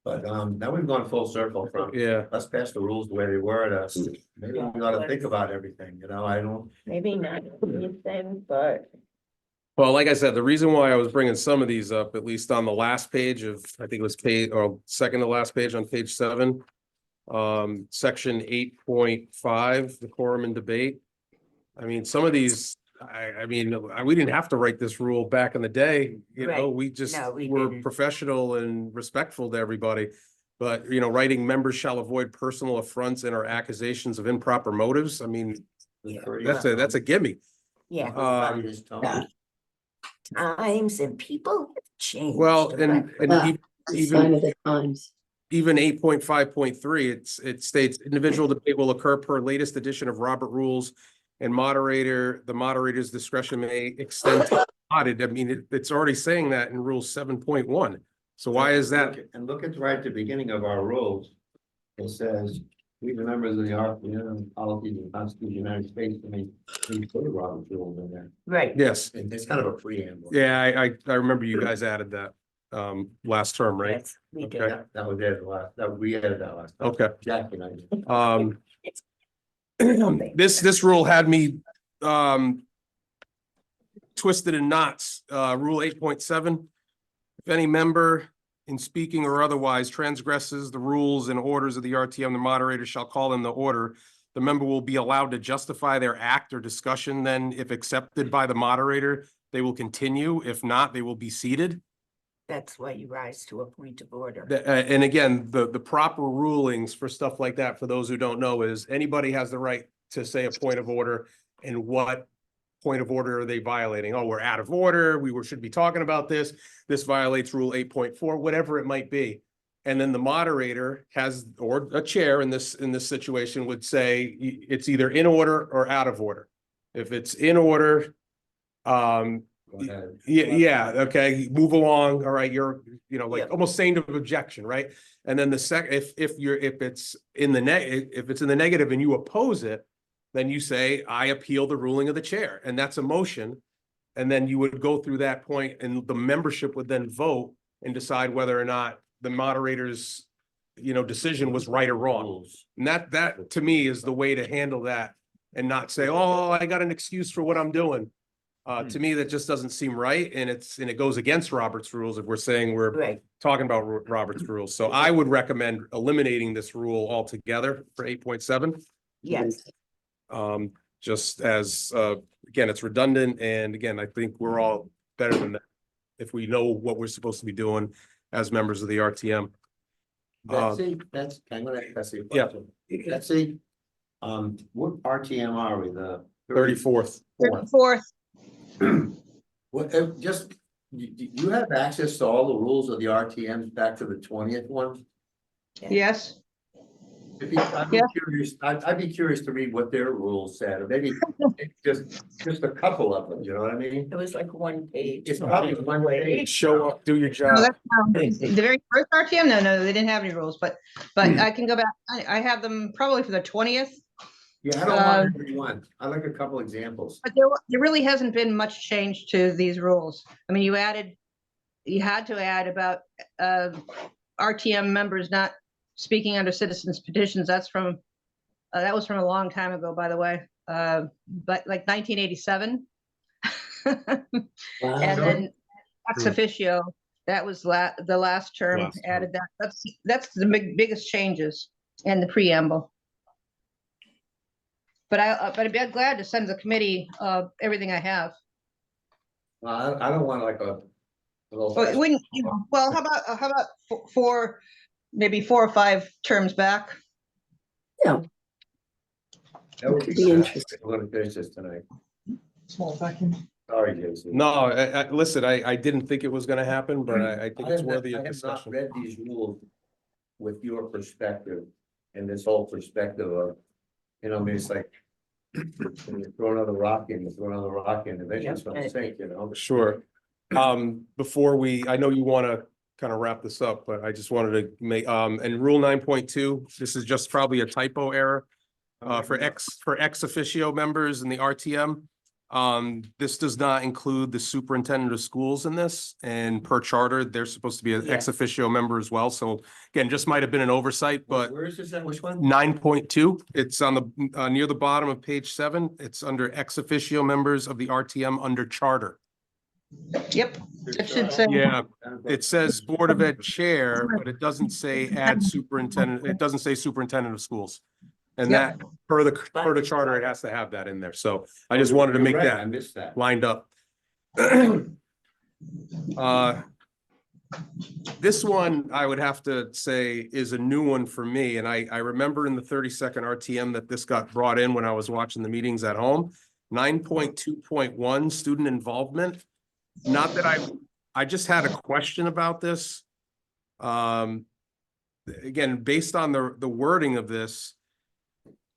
But now we've gone full circle from, Yeah, let's pass the rules the way they were to, maybe we gotta think about everything, I don't. maybe not anything, but well, like I said, the reason why I was bringing some of these up, at least on the last page of, I think it was page, or second to last page on page 7. Section 8.5, the quorum and debate. I mean, some of these, I mean, we didn't have to write this rule back in the day, Right. we just No, we were didn't. professional and respectful to everybody. But, writing members shall avoid personal affronts and or accusations of improper motives. I mean, that's a gimme. yeah. His tone. Times and people have changed. Well, and Yeah. even Sign of the times. even 8.5.3, it states individual debate will occur per latest edition of Robert Rules. And the moderator's discretion may extend to audit. I mean, it's already saying that in rule 7.1. So why is that? And look at right at the beginning of our rules. It says, we the members of the RTM policies and Constitution of the United States, we put Robert's rules in there. Right. Yes, And it's kind of a preamble. yeah, I remember you guys added that last term, right? Yes, we Okay. did. That was it last, that we added that last. time. Okay. Jack and I did. This rule had me twisted in knots. Rule 8.7. If any member in speaking or otherwise transgresses the rules and orders of the RTM, the moderator shall call in the order. The member will be allowed to justify their act or discussion. Then, if accepted by the moderator, they will continue. If not, they will be seated. That's why you rise to a point of order. And again, the proper rulings for stuff like that, for those who don't know, is anybody has the right to say a point of order. And what point of order are they violating? Oh, we're out of order. Should be talking about this. This violates rule 8.4, whatever it might be. And then the moderator has, or a chair in this situation would say it's either in order or out of order. If it's in order, Go ahead. yeah, okay, move along. All right, you're, like Yep. almost saying of objection, right? And then if it's in the negative and you oppose it, then you say, I appeal the ruling of the chair, and that's a motion. And then you would go through that point, and the membership would then vote and decide whether or not the moderator's, decision was right or wrong. Rules. And that to me is the way to handle that, and not say, oh, I got an excuse for what I'm doing. To me, that just doesn't seem right, and it goes against Robert's rules if we're saying we're Right. talking about Robert's rules. So I would recommend eliminating this rule altogether for 8.7. Yes, Just as, again, it's redundant, and again, I think we're all better than that if we know what we're supposed to be doing as members of the RTM. Betsy, I'm gonna ask Betsy a Yeah. question. Betsy, what RTM are we, the 34th. 34th. What, you have access to all the rules of the RTMs back to the 20th one? Yes, I'd be curious, I'd be curious to read what their rules said, or maybe just a couple of them, you know what I mean? it was like one page. It's probably one way. Show up, do your no, job. that's, the very first RTM, no, they didn't have any rules, but I can go back, I have them probably for the 20th. Yeah, I don't want everyone. I like a couple examples. But there really hasn't been much change to these rules. I mean, you had to add about RTM members not speaking under citizens petitions. That was from a long time ago, by the way, but like 1987. And then ex officio, that was the last term Last term. added that. That's the biggest changes in the preamble. But I'd be glad to send the committee everything I have. Well, I don't want like a. Well, well, how about maybe 4 or 5 terms back? Yeah. That would Be be interesting. I'm gonna finish this tonight. Small vacuum. Sorry, Jason. No, listen, I didn't think it was gonna happen, but I think it's I worthy of have not discussion. read these rules with your perspective and this whole perspective of, I mean, it's like. When you throw another rock in, eventually it's gonna sink, Sure. Before I know you want to kind of wrap this up, but I just wanted to make, and rule 9.2, this is just probably a typo error. for ex officio members in the RTM. This does not include the superintendent of schools in this, and per charter, they're supposed to be an ex Yes. officio member as well. So again, just might have been an oversight, but Where is this at? Which one? 9.2, it's on the near the bottom of page 7. It's under ex officio members of the RTM under charter. Yep, it should say. Yeah, it says Board of Ed Chair, but it doesn't say add superintendent, it doesn't say superintendent of schools. And Yep. that, per the charter, it has to have that in there, so I just wanted to make You're right, I that missed that. lined up. This one, I would have to say, is a new one for me, and I remember in the 32nd RTM that this got brought in when I was watching the meetings at home. 9.2.1, student involvement. Not that I just had a question about this. Again, based on the wording of this.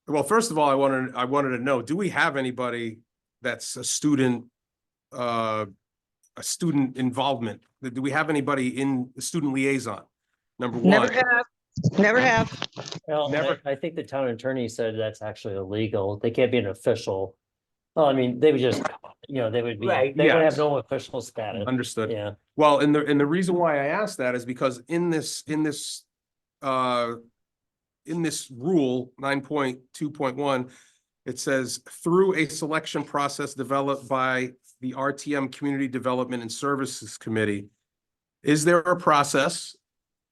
Well, first of all, I wanted to know, do we have anybody that's a student involvement? Do we have anybody in the student liaison? Number one. Never have. Well, Never- I think the town attorney said that's actually illegal. They can't be an official. Well, I mean, they would just, they would be, Right. they would have Yes. no official status. Understood. Yeah. Well, and the reason why I asked that is because in this rule, 9.2.1, it says through a selection process developed by the RTM Community Development and Services Committee. Is there a process,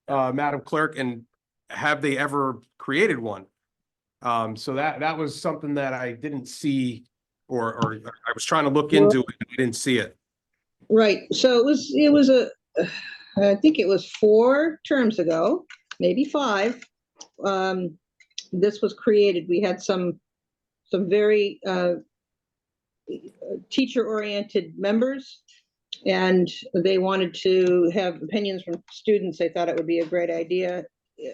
Madam Clerk, and have they ever created one? So that was something that I didn't see, or I was trying to look into it, and I didn't see it. Right, so it was I think it was 4 terms ago, maybe 5. This was created. We had some very teacher-oriented members, and they wanted to have opinions from students. They thought it would be a great idea.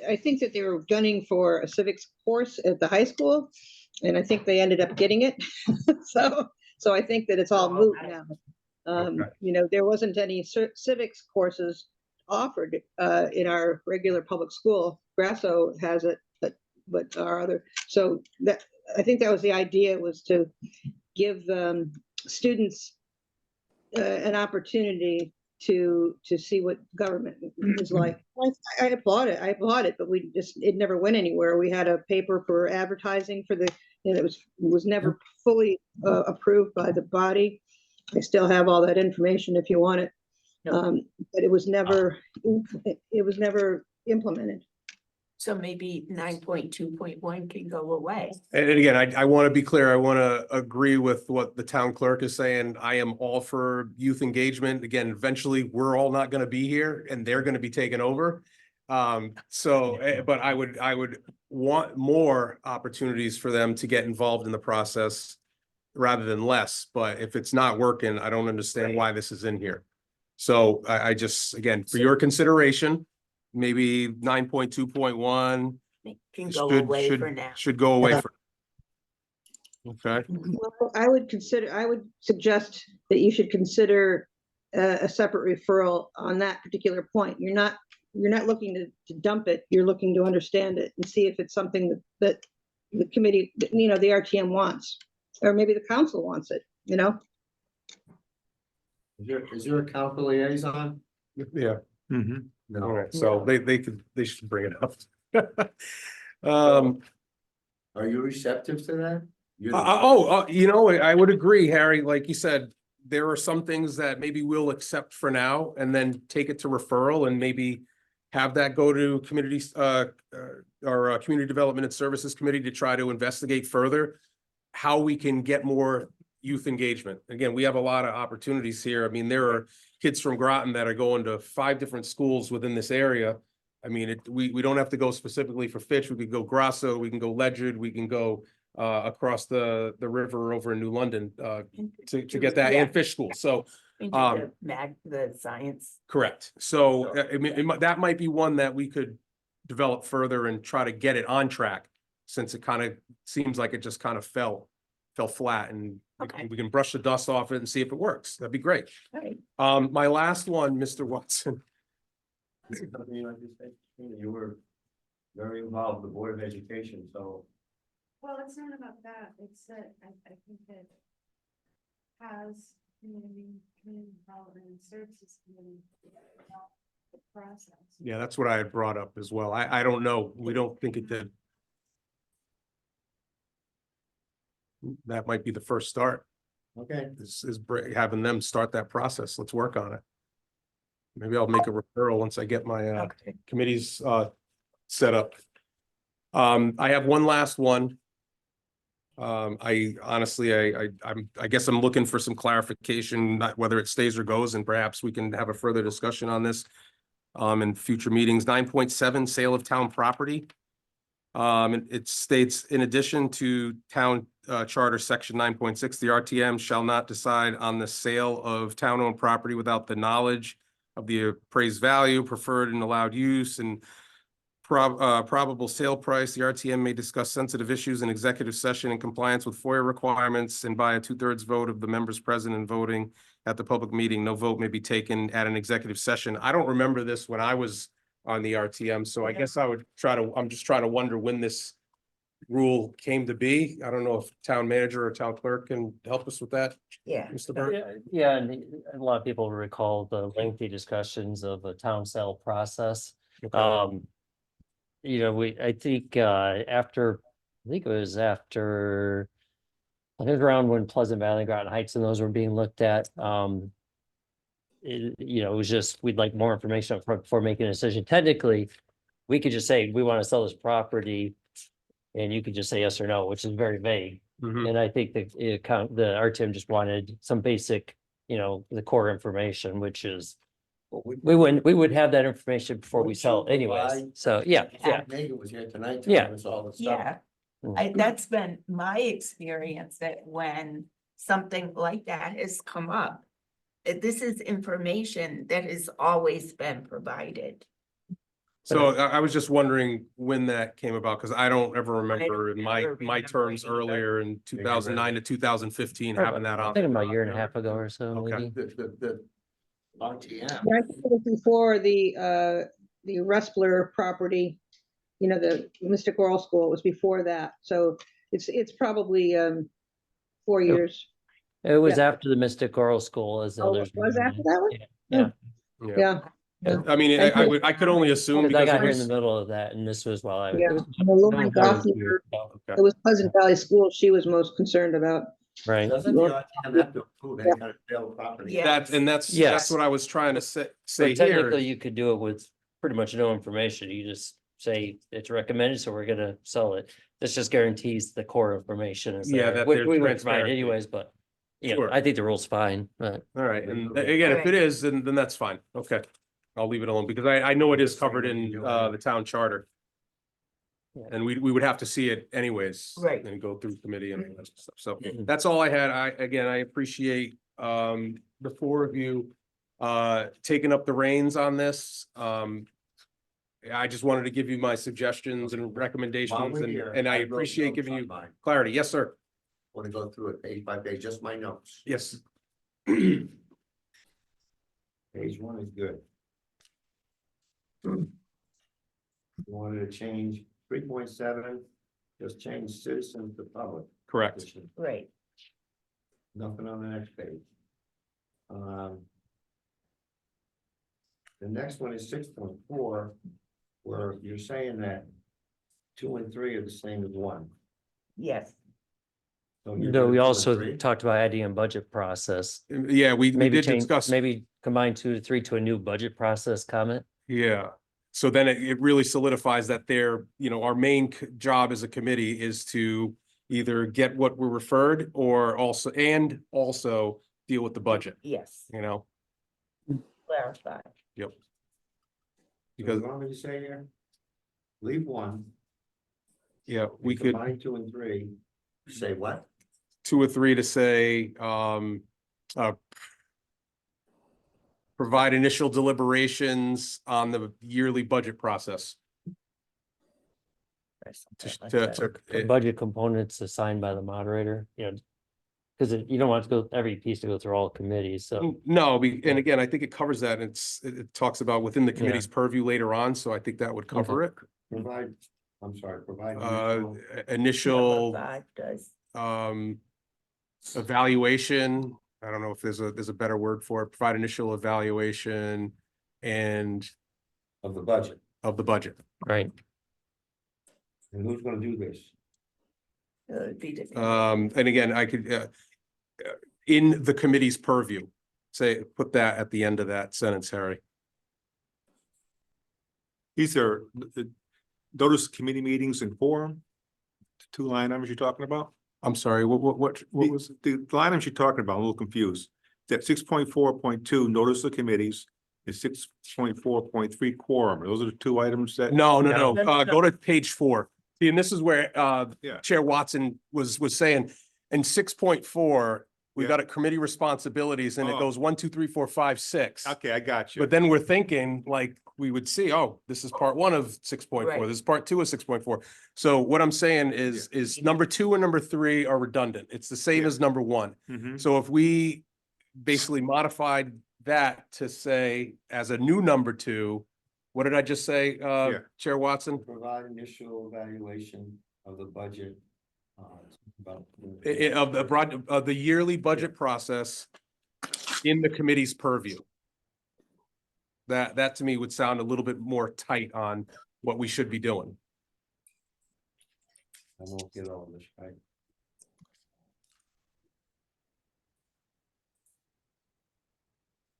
I think that they were gunning for a civics course at the high school, and I think they ended up getting it. So I think that it's all moot now. There wasn't any civics courses offered in our regular public school. Grasso has it, but our other, so that, I think that was the idea, was to give students an opportunity to see what government is like. I applaud it, but it never went anywhere. We had a paper for advertising for it was never fully approved by the body. I still have all that information if you want it. But it was never implemented. So maybe 9.2.1 can go away. And again, I want to be clear. I want to agree with what the town clerk is saying. I am all for youth engagement. Again, eventually, we're all not going to be here, and they're going to be taken over. But I would want more opportunities for them to get involved in the process rather than less. But if it's not working, I don't understand why this is in here. So I just, again, for your consideration, maybe 9.2.1 Can go away for now. should go away for. Okay, Well, I would suggest that you should consider a separate referral on that particular point. You're not looking to dump it. You're looking to understand it and see if it's something that the committee, the RTM wants, or maybe the council wants it, Is there a council liaison? yeah, Mhm. No. all right, so they should bring it up. Are you receptive to that? I would agree, Harry, like you said, there are some things that maybe we'll accept for now and then take it to referral and maybe have that go to communities, or Community Development and Services Committee to try to investigate further how we can get more youth engagement. Again, we have a lot of opportunities here. I mean, there are kids from Groton that are going to 5 different schools within this area. I mean, we don't have to go specifically for Fitch. We could go Grasso, we can go Ledyard, we can go across the river over in New London to get that, and Fish School. So The science. correct. So I mean, that might be one that we could develop further and try to get it on track, since it kind of seems like it just kind of fell flat, and Okay. we can brush the dust off it and see if it works. That'd be great. Right. My last one, Mr. Watson. You were very involved with the Board of Education, so Well, it's not about that, it's that I think that has community development and services committee about the process. Yeah, that's what I had brought up as well. I don't know. We don't think it did. That might be the first start, Okay, is having them start that process. Let's work on it. Maybe I'll make a referral once I get my Okay. committees set up. I have one last one. I honestly, I guess I'm looking for some clarification, not whether it stays or goes, and perhaps we can have a further discussion on this in future meetings. 9.7, sale of town property. And it states, in addition to town charter section 9.6, the RTM shall not decide on the sale of town-owned property without the knowledge of the appraised value, preferred and allowed use, and probable sale price. The RTM may discuss sensitive issues in executive session in compliance with FOIA requirements and by a 2/3 vote of the members present and voting at the public meeting. No vote may be taken at an executive session. I don't remember this when I was on the RTM, so I guess I'm just trying to wonder when this rule came to be. I don't know if town manager or town clerk can help us with that, Yeah. Mr. Burke. Yeah, and a lot of people recall the lengthy discussions of a town sale process. Okay. I think it was after, I think around when Pleasant Valley, Groton Heights and those were being looked at. It was just, we'd like more information up front before making a decision. Technically, we could just say, we want to sell this property. And you could just say yes or no, which is very vague. Mhm. And I think the RTM just wanted some basic, the core information, which is, we would have that information before we sell it anyways. So, yeah. Megan was here tonight. Yeah. telling us all the stuff. Yeah, Mm. that's been my experience, that when something like that has come up, this is information that has always been provided. So I was just wondering when that came about, because I don't ever remember in my remember terms either. earlier in 2009 to 2015 having that I on. think about a year and a half ago or so, Okay. maybe. The RTM. Yeah, I think it was before the Rustler property, the Mystic Oral School, it was before that, so it's probably 4 years. It was Yeah. after the Mystic Oral School, as Oh, others. was after that one? Yeah. Yeah. Yeah, I mean, I could only assume Because I because got it here in the was, middle of that, and this was while I. yeah. it was- And the Lauren it was very Gothier, weird, so, it was Pleasant Valley School she was most concerned about. Right. Doesn't the RTM have to approve any kind of sale of property? Yeah. that's Yes. what I was trying to say But technically, here. you could do it with pretty much no information. You just say it's recommended, so we're gonna sell it. This just guarantees the core information is Yeah, there, that which there's we would provide transparency. anyways, but. Sure. I think the rule's fine, but All right, and again, if it is, then that's fine. Okay. I'll leave it alone because I know it is covered in the town charter. Yeah. And we would have to see it anyways. Right. And go through committee and all that stuff. So Mhm. that's all I had. I appreciate the four of you taking up the reins on this. I just wanted to give you my suggestions and While recommendations we're here, and I wrote appreciate notes giving on you mine. clarity. Yes, sir. Want to go through it page by page, just my notes. Yes. Page one is good. You wanted to change 3.7, just change citizens to public. Correct. Right. Nothing on the next page. The next one is 6.4, where you're saying that 2 and 3 are the same as 1. Yes. So you're no, gonna we do a also 3? talked about adding a budget process. Yeah, we Maybe did change, discuss. maybe combine 2 to 3 to a new budget process comment. Yeah, so then it really solidifies that our main job as a committee is to either get what we're referred or also deal with the budget, Yes, clarify. Yep. Because Because, you want me to say here? Leave 1. yeah, we could Combine 2 and 3. Say what? 2 or 3 to say, provide initial deliberations on the yearly budget process. The budget components assigned by the moderator, because you don't want to go every piece to go through all committees, so. No, and again, I think it covers that. It talks about within the committee's purview later on, so I think that would cover it. Provide I'm sorry, provide. initial, Number 5 does. evaluation. I don't know if there's a better word for it. Provide initial evaluation and Of the budget, of the budget. Right. and who's gonna do this? It'd be the- And again, I could, in the committee's purview, say, put that at the end of that sentence, Harry. These are notice committee meetings and forum. The 2 line items you're talking about? I'm sorry, what was? The line items you're talking about, I'm a little confused. That 6.4.2 notice of committees and 6.4.3 quorum. Those are the 2 items that. No, No. go to page 4. See, and this is where Yeah. Chair Watson was saying, in 6.4, we've Yeah. got a committee responsibilities and it Oh. goes 1, 2, 3, 4, 5, 6. Okay, I got you. But then we're thinking, like, we would see, oh, this is part 1 of 6.4, Right. this is part 2 of 6.4. So what I'm saying is number 2 and number 3 are redundant. It's the same Yeah. as number 1. Mhm. So if we basically modified that to say as a new number 2, what did I just say, Chair Watson? Provide initial evaluation of the budget. About. Of the yearly budget process in the committee's purview. That to me would sound a little bit more tight on what we should be doing. I won't get all this, right?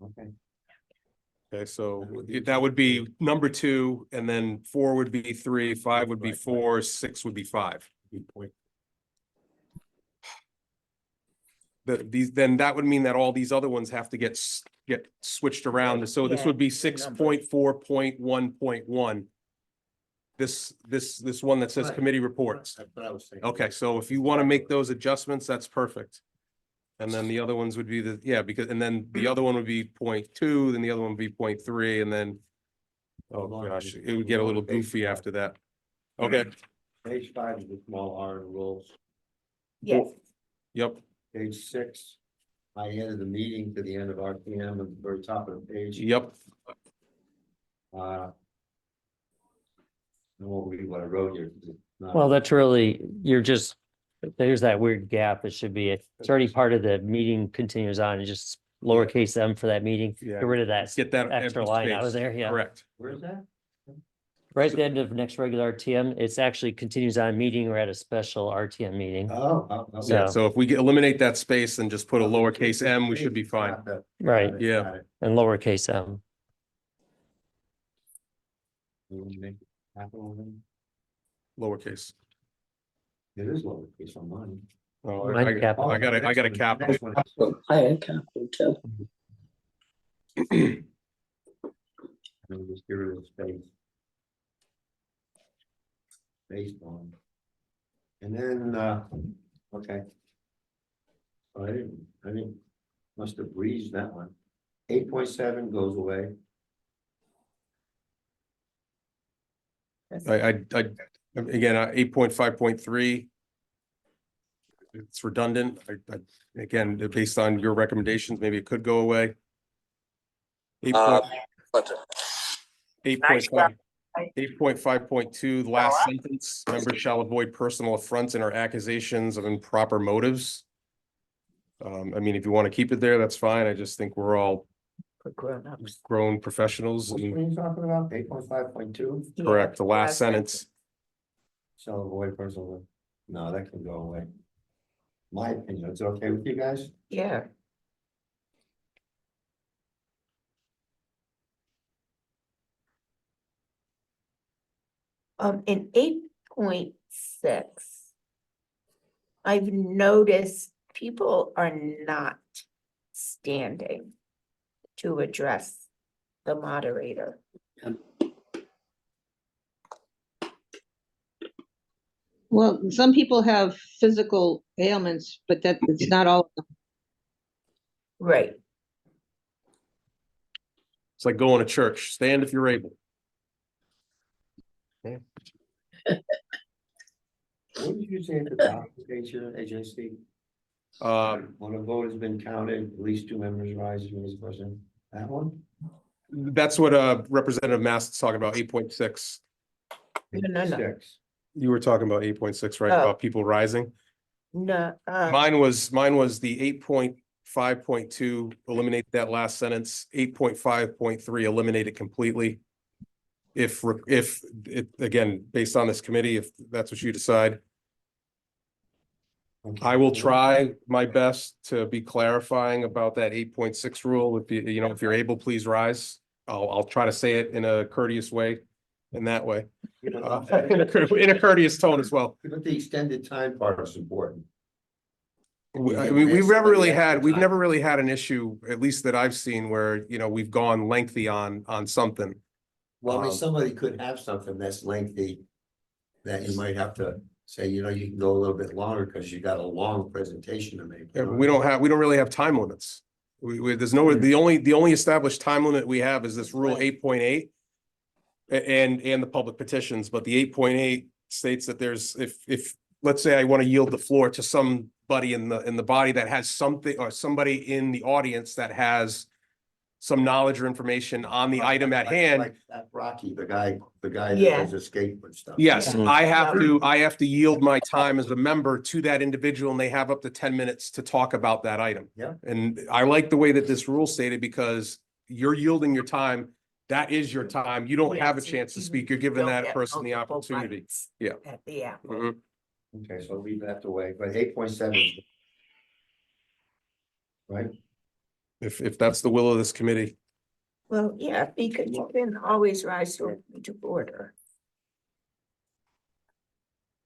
Okay. Okay, so that would be number 2, and then 4 would be 3, 5 would be Right. 4, 6 would be 5. Good point. Then that would mean that all these other ones have to get switched around. So this would be Yeah, good number. 6.4.1.1. This one that says Right. committee reports. That's what I was saying. Okay, so if you want to make those adjustments, that's perfect. And then the other ones would be and then the other one would be 0.2, then the other one would be 0.3, and then, oh gosh, it would get a little goofy after that. Okay, Page 5 is the small R in rules. Yes, yep, Page 6, I ended the meeting to the end of RTM at the very top of the page. yep. I won't read what I wrote here. 'Cause it's not- Well, that's really, there's that weird gap. It should be, it's already part of the meeting continues on and just lowercase m for that meeting. Yeah. Get rid of that Get that extra empty line out of space. there, yeah. Correct. Where is that? Right at the end of next regular RTM, it's actually continues on meeting. We're at a special RTM meeting. Oh. Yeah, so if we eliminate that space and just put a lowercase m, we should be fine. Got it, Right, got Yeah. it. and lowercase m. You want to make it capital then? Lowercase. It is lowercase on mine. Oh, Mine's I capital. got a Next capital. one. I had capital too. Let me just get rid of the space. Space one. And then, okay. I didn't, must have breezed that one. 8.7 goes away. Again, 8.5.3. It's redundant. Again, based on your recommendations, maybe it could go away. 8.5. 8.5.2, the last sentence, members shall avoid personal affronts and or accusations of improper motives. I mean, if you want to keep it there, that's fine. I just think we're all grown-ups. grown professionals. Which and- one are you talking about? 8.5.2? Correct, the last Last sentence. Shall avoid personal. No, that can go away. My opinion, it's okay with you guys? Yeah. In 8.6, I've noticed people are not standing to address the moderator. Well, some people have physical ailments, but it's not all of them. Right. It's like going to church. Stand if you're able. What did you say at the top of the page here, AJC? When a vote has been counted, at least 2 members rise from this person. That one? That's what Representative Mast is talking about, 8.6. No. 6. You were talking about 8.6, right? Oh. About people rising. No, Mine was the 8.5.2, eliminate that last sentence, 8.5.3, eliminate it completely. If it, again, based on this committee, if that's what you decide, I will try my best to be clarifying about that 8.6 rule. If if you're able, please rise. I'll try to say it in a courteous way, in that way, in a courteous tone as well. But the extended time part is important. I mean, we've never really had an issue, at least that I've seen, where, we've gone lengthy on something. Well, I mean, somebody could have something that's lengthy that you might have to say, you can go a little bit longer because you got a long presentation to make. Yeah, but we don't really have time limits. There's no, the only established time limit we have is this rule 8.8. And the public petitions, but the 8.8 states that there's, if, let's say I want to yield the floor to somebody in the body that has something, or somebody in the audience that has some knowledge or information on the item at hand. Like that Rocky, the guy that Yeah. does escape and stuff. Yes, Yeah. I have to yield my time as a member to that individual, and they have up to 10 minutes to talk about that item. Yeah. And I like the way that this rule stated, because you're yielding your time. That is your time. You don't have a Yes, chance to you speak. You're giving don't that get person the multiple opportunity. bites Yeah. At the apple. Mhm. Okay, so leave that away, but 8.7. Right? If that's the will of this committee. Well, yeah, because you can always rise to order.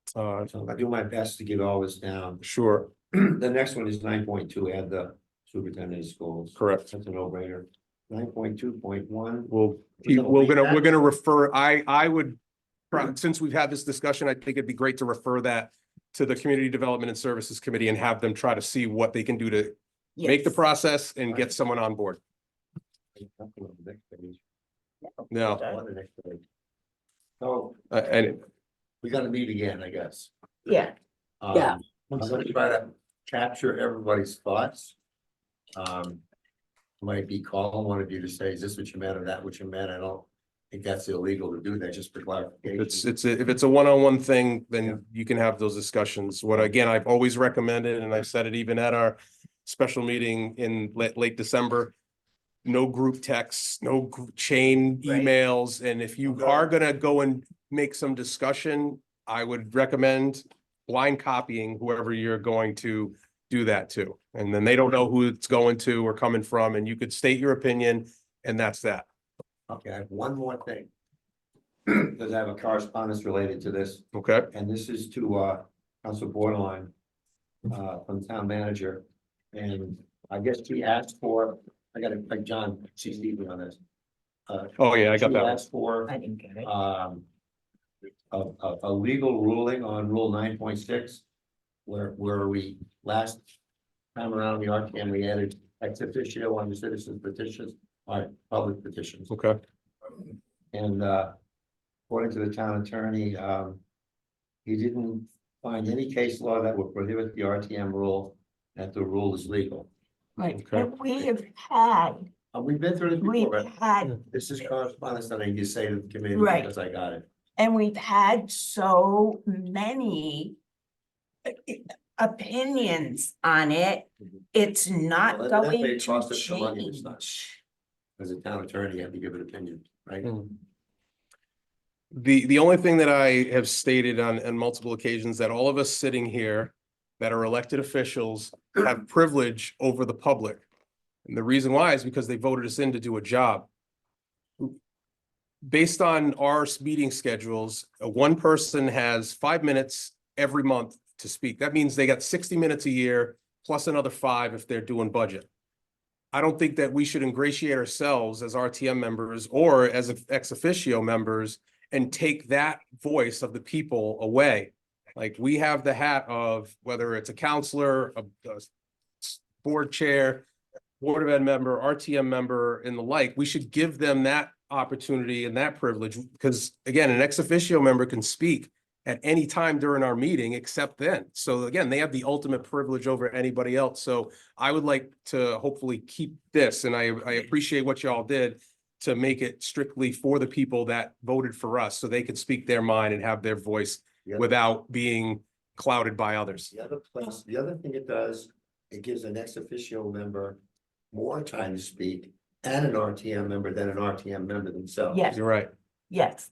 So I do my best to get all this down. Sure, The next one is 9.2, add the superintendent of schools. correct. That's a no-brainer. 9.2.1. We're gonna refer, I would, since we've had this discussion, I think it'd be great to refer that to the Community Development and Services Committee and have them try to see what they can do to make the Yes. process and get someone on board. No, So and we gotta meet again, I guess. Yeah, Yeah. I'm gonna try to capture everybody's thoughts. Might be calling one of you to say, is this what you meant or that what you meant? I don't think that's illegal to do that, just for clarification. if it's a one-on-one thing, then you can have those discussions. What, again, I've always recommended, and I've said it even at our special meeting in late December, no group texts, no chain Right. emails, and if you are gonna go and make some discussion, I would recommend blind copying whoever you're going to do that to. And then they don't know who it's going to or coming from, and you could state your opinion, and that's that. Okay, I have one more thing. Because I have a correspondence related to this, Okay? and this is to Council Borderline from town manager. And I guess he asked for, I gotta like John, CC me on this. Oh, yeah, I got She that. asked for I didn't get it. a legal ruling on rule 9.6. Where we last time around the RTM, we added ex officio on the citizens petitions, public petitions. Okay. And according to the town attorney, he didn't find any case law that would prohibit the RTM rule, that the rule is legal. Right, Okay. but we have had, We've been through this we've before, but had, this is correspondence that I need to say to the committee Right. because I got it. and we've had so many opinions on it. It's not Well, that may going cost to us some money this time. change. As a town attorney, you have to give an opinion, right? The only thing that I have stated on multiple occasions, that all of us sitting here that are elected officials have privilege over the public. And the reason why is because they voted us in to do a job. Based on our meeting schedules, one person has 5 minutes every month to speak. That means they got 60 minutes a year, plus another 5 if they're doing budget. I don't think that we should ingratiate ourselves as RTM members or as ex officio members and take that voice of the people away. Like, we have the hat of, whether it's a counselor, a board chair, Board of Ed member, RTM member, and the like, we should give them that opportunity and that privilege, because again, an ex officio member can speak at any time during our meeting except then. So again, they have the ultimate privilege over anybody else. So I would like to hopefully keep this, and I appreciate what y'all did to make it strictly for the people that voted for us, so they could speak their mind and have their voice Yeah. without being clouded by others. The other thing it does, it gives an ex officio member more time to speak and an RTM member than an RTM member themselves. Yes. You're right. Yes.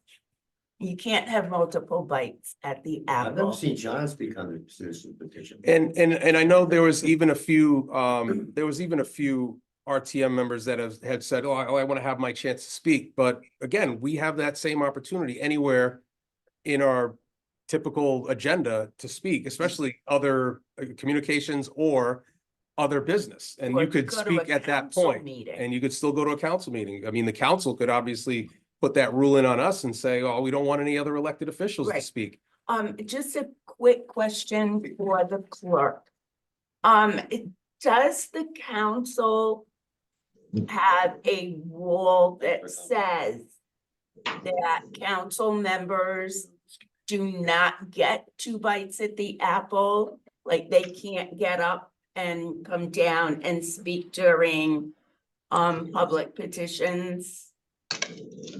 You can't have multiple bites at the I've never apple. seen John speak on the citizen petition. And I know there was even a few, RTM members that had said, I want to have my chance to speak. But again, we have that same opportunity anywhere in our typical agenda to speak, especially other communications or other business. And Or you to could go to a speak at that council point, meeting. and you could still go to a council meeting. I mean, the council could obviously put that rule in on us and say, oh, we don't want any other elected officials to Right. speak. Just a quick question for the clerk. Does the council have a rule that says that council members do not get 2 bites at the apple? Like they can't get up and come down and speak during public petitions?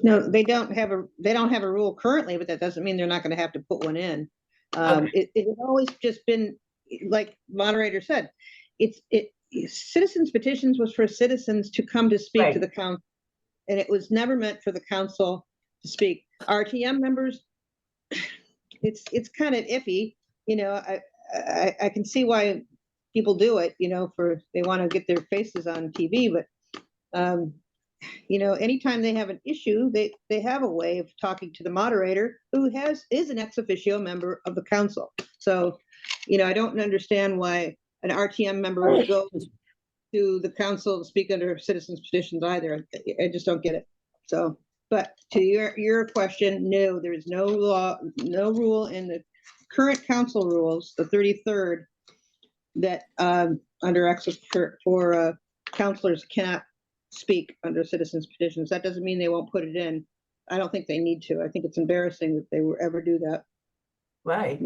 No, they don't have a rule currently, but that doesn't mean they're not gonna have to put one in. Okay. It has always just been, like moderator said, citizens petitions was for citizens to come to speak to Right. the council. And it was never meant for the council to speak. RTM members, it's kind of iffy, you know, I can see why people do it, you know, they want to get their faces on TV, but you know, anytime they have an issue, they have a way of talking to the moderator who is an ex officio member of the council. So, you know, I don't understand why an RTM member would go to the council to speak under citizens petitions either. I just don't get it. So, but to your question, no, there is no law, no rule in the current council rules, the 33rd, that under access for counselors cannot speak under citizens petitions. That doesn't mean they won't put it in. I don't think they need to. I think it's embarrassing that they will ever do that. Right.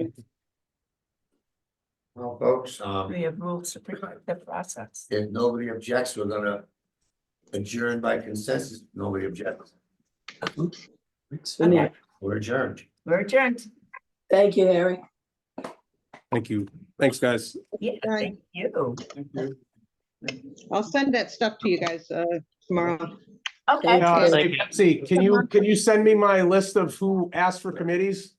Well, folks, We have rules to protect the process. if nobody objects, we're gonna adjourn by consensus. Nobody objects. Okay, We're adjourned. we're adjourned. Thank you, Harry. Thank you. Thanks, guys. Yeah, thank you. I'll send that stuff to you guys tomorrow. Okay. Thank you. Betsy, can you send me my list of who asked for committees?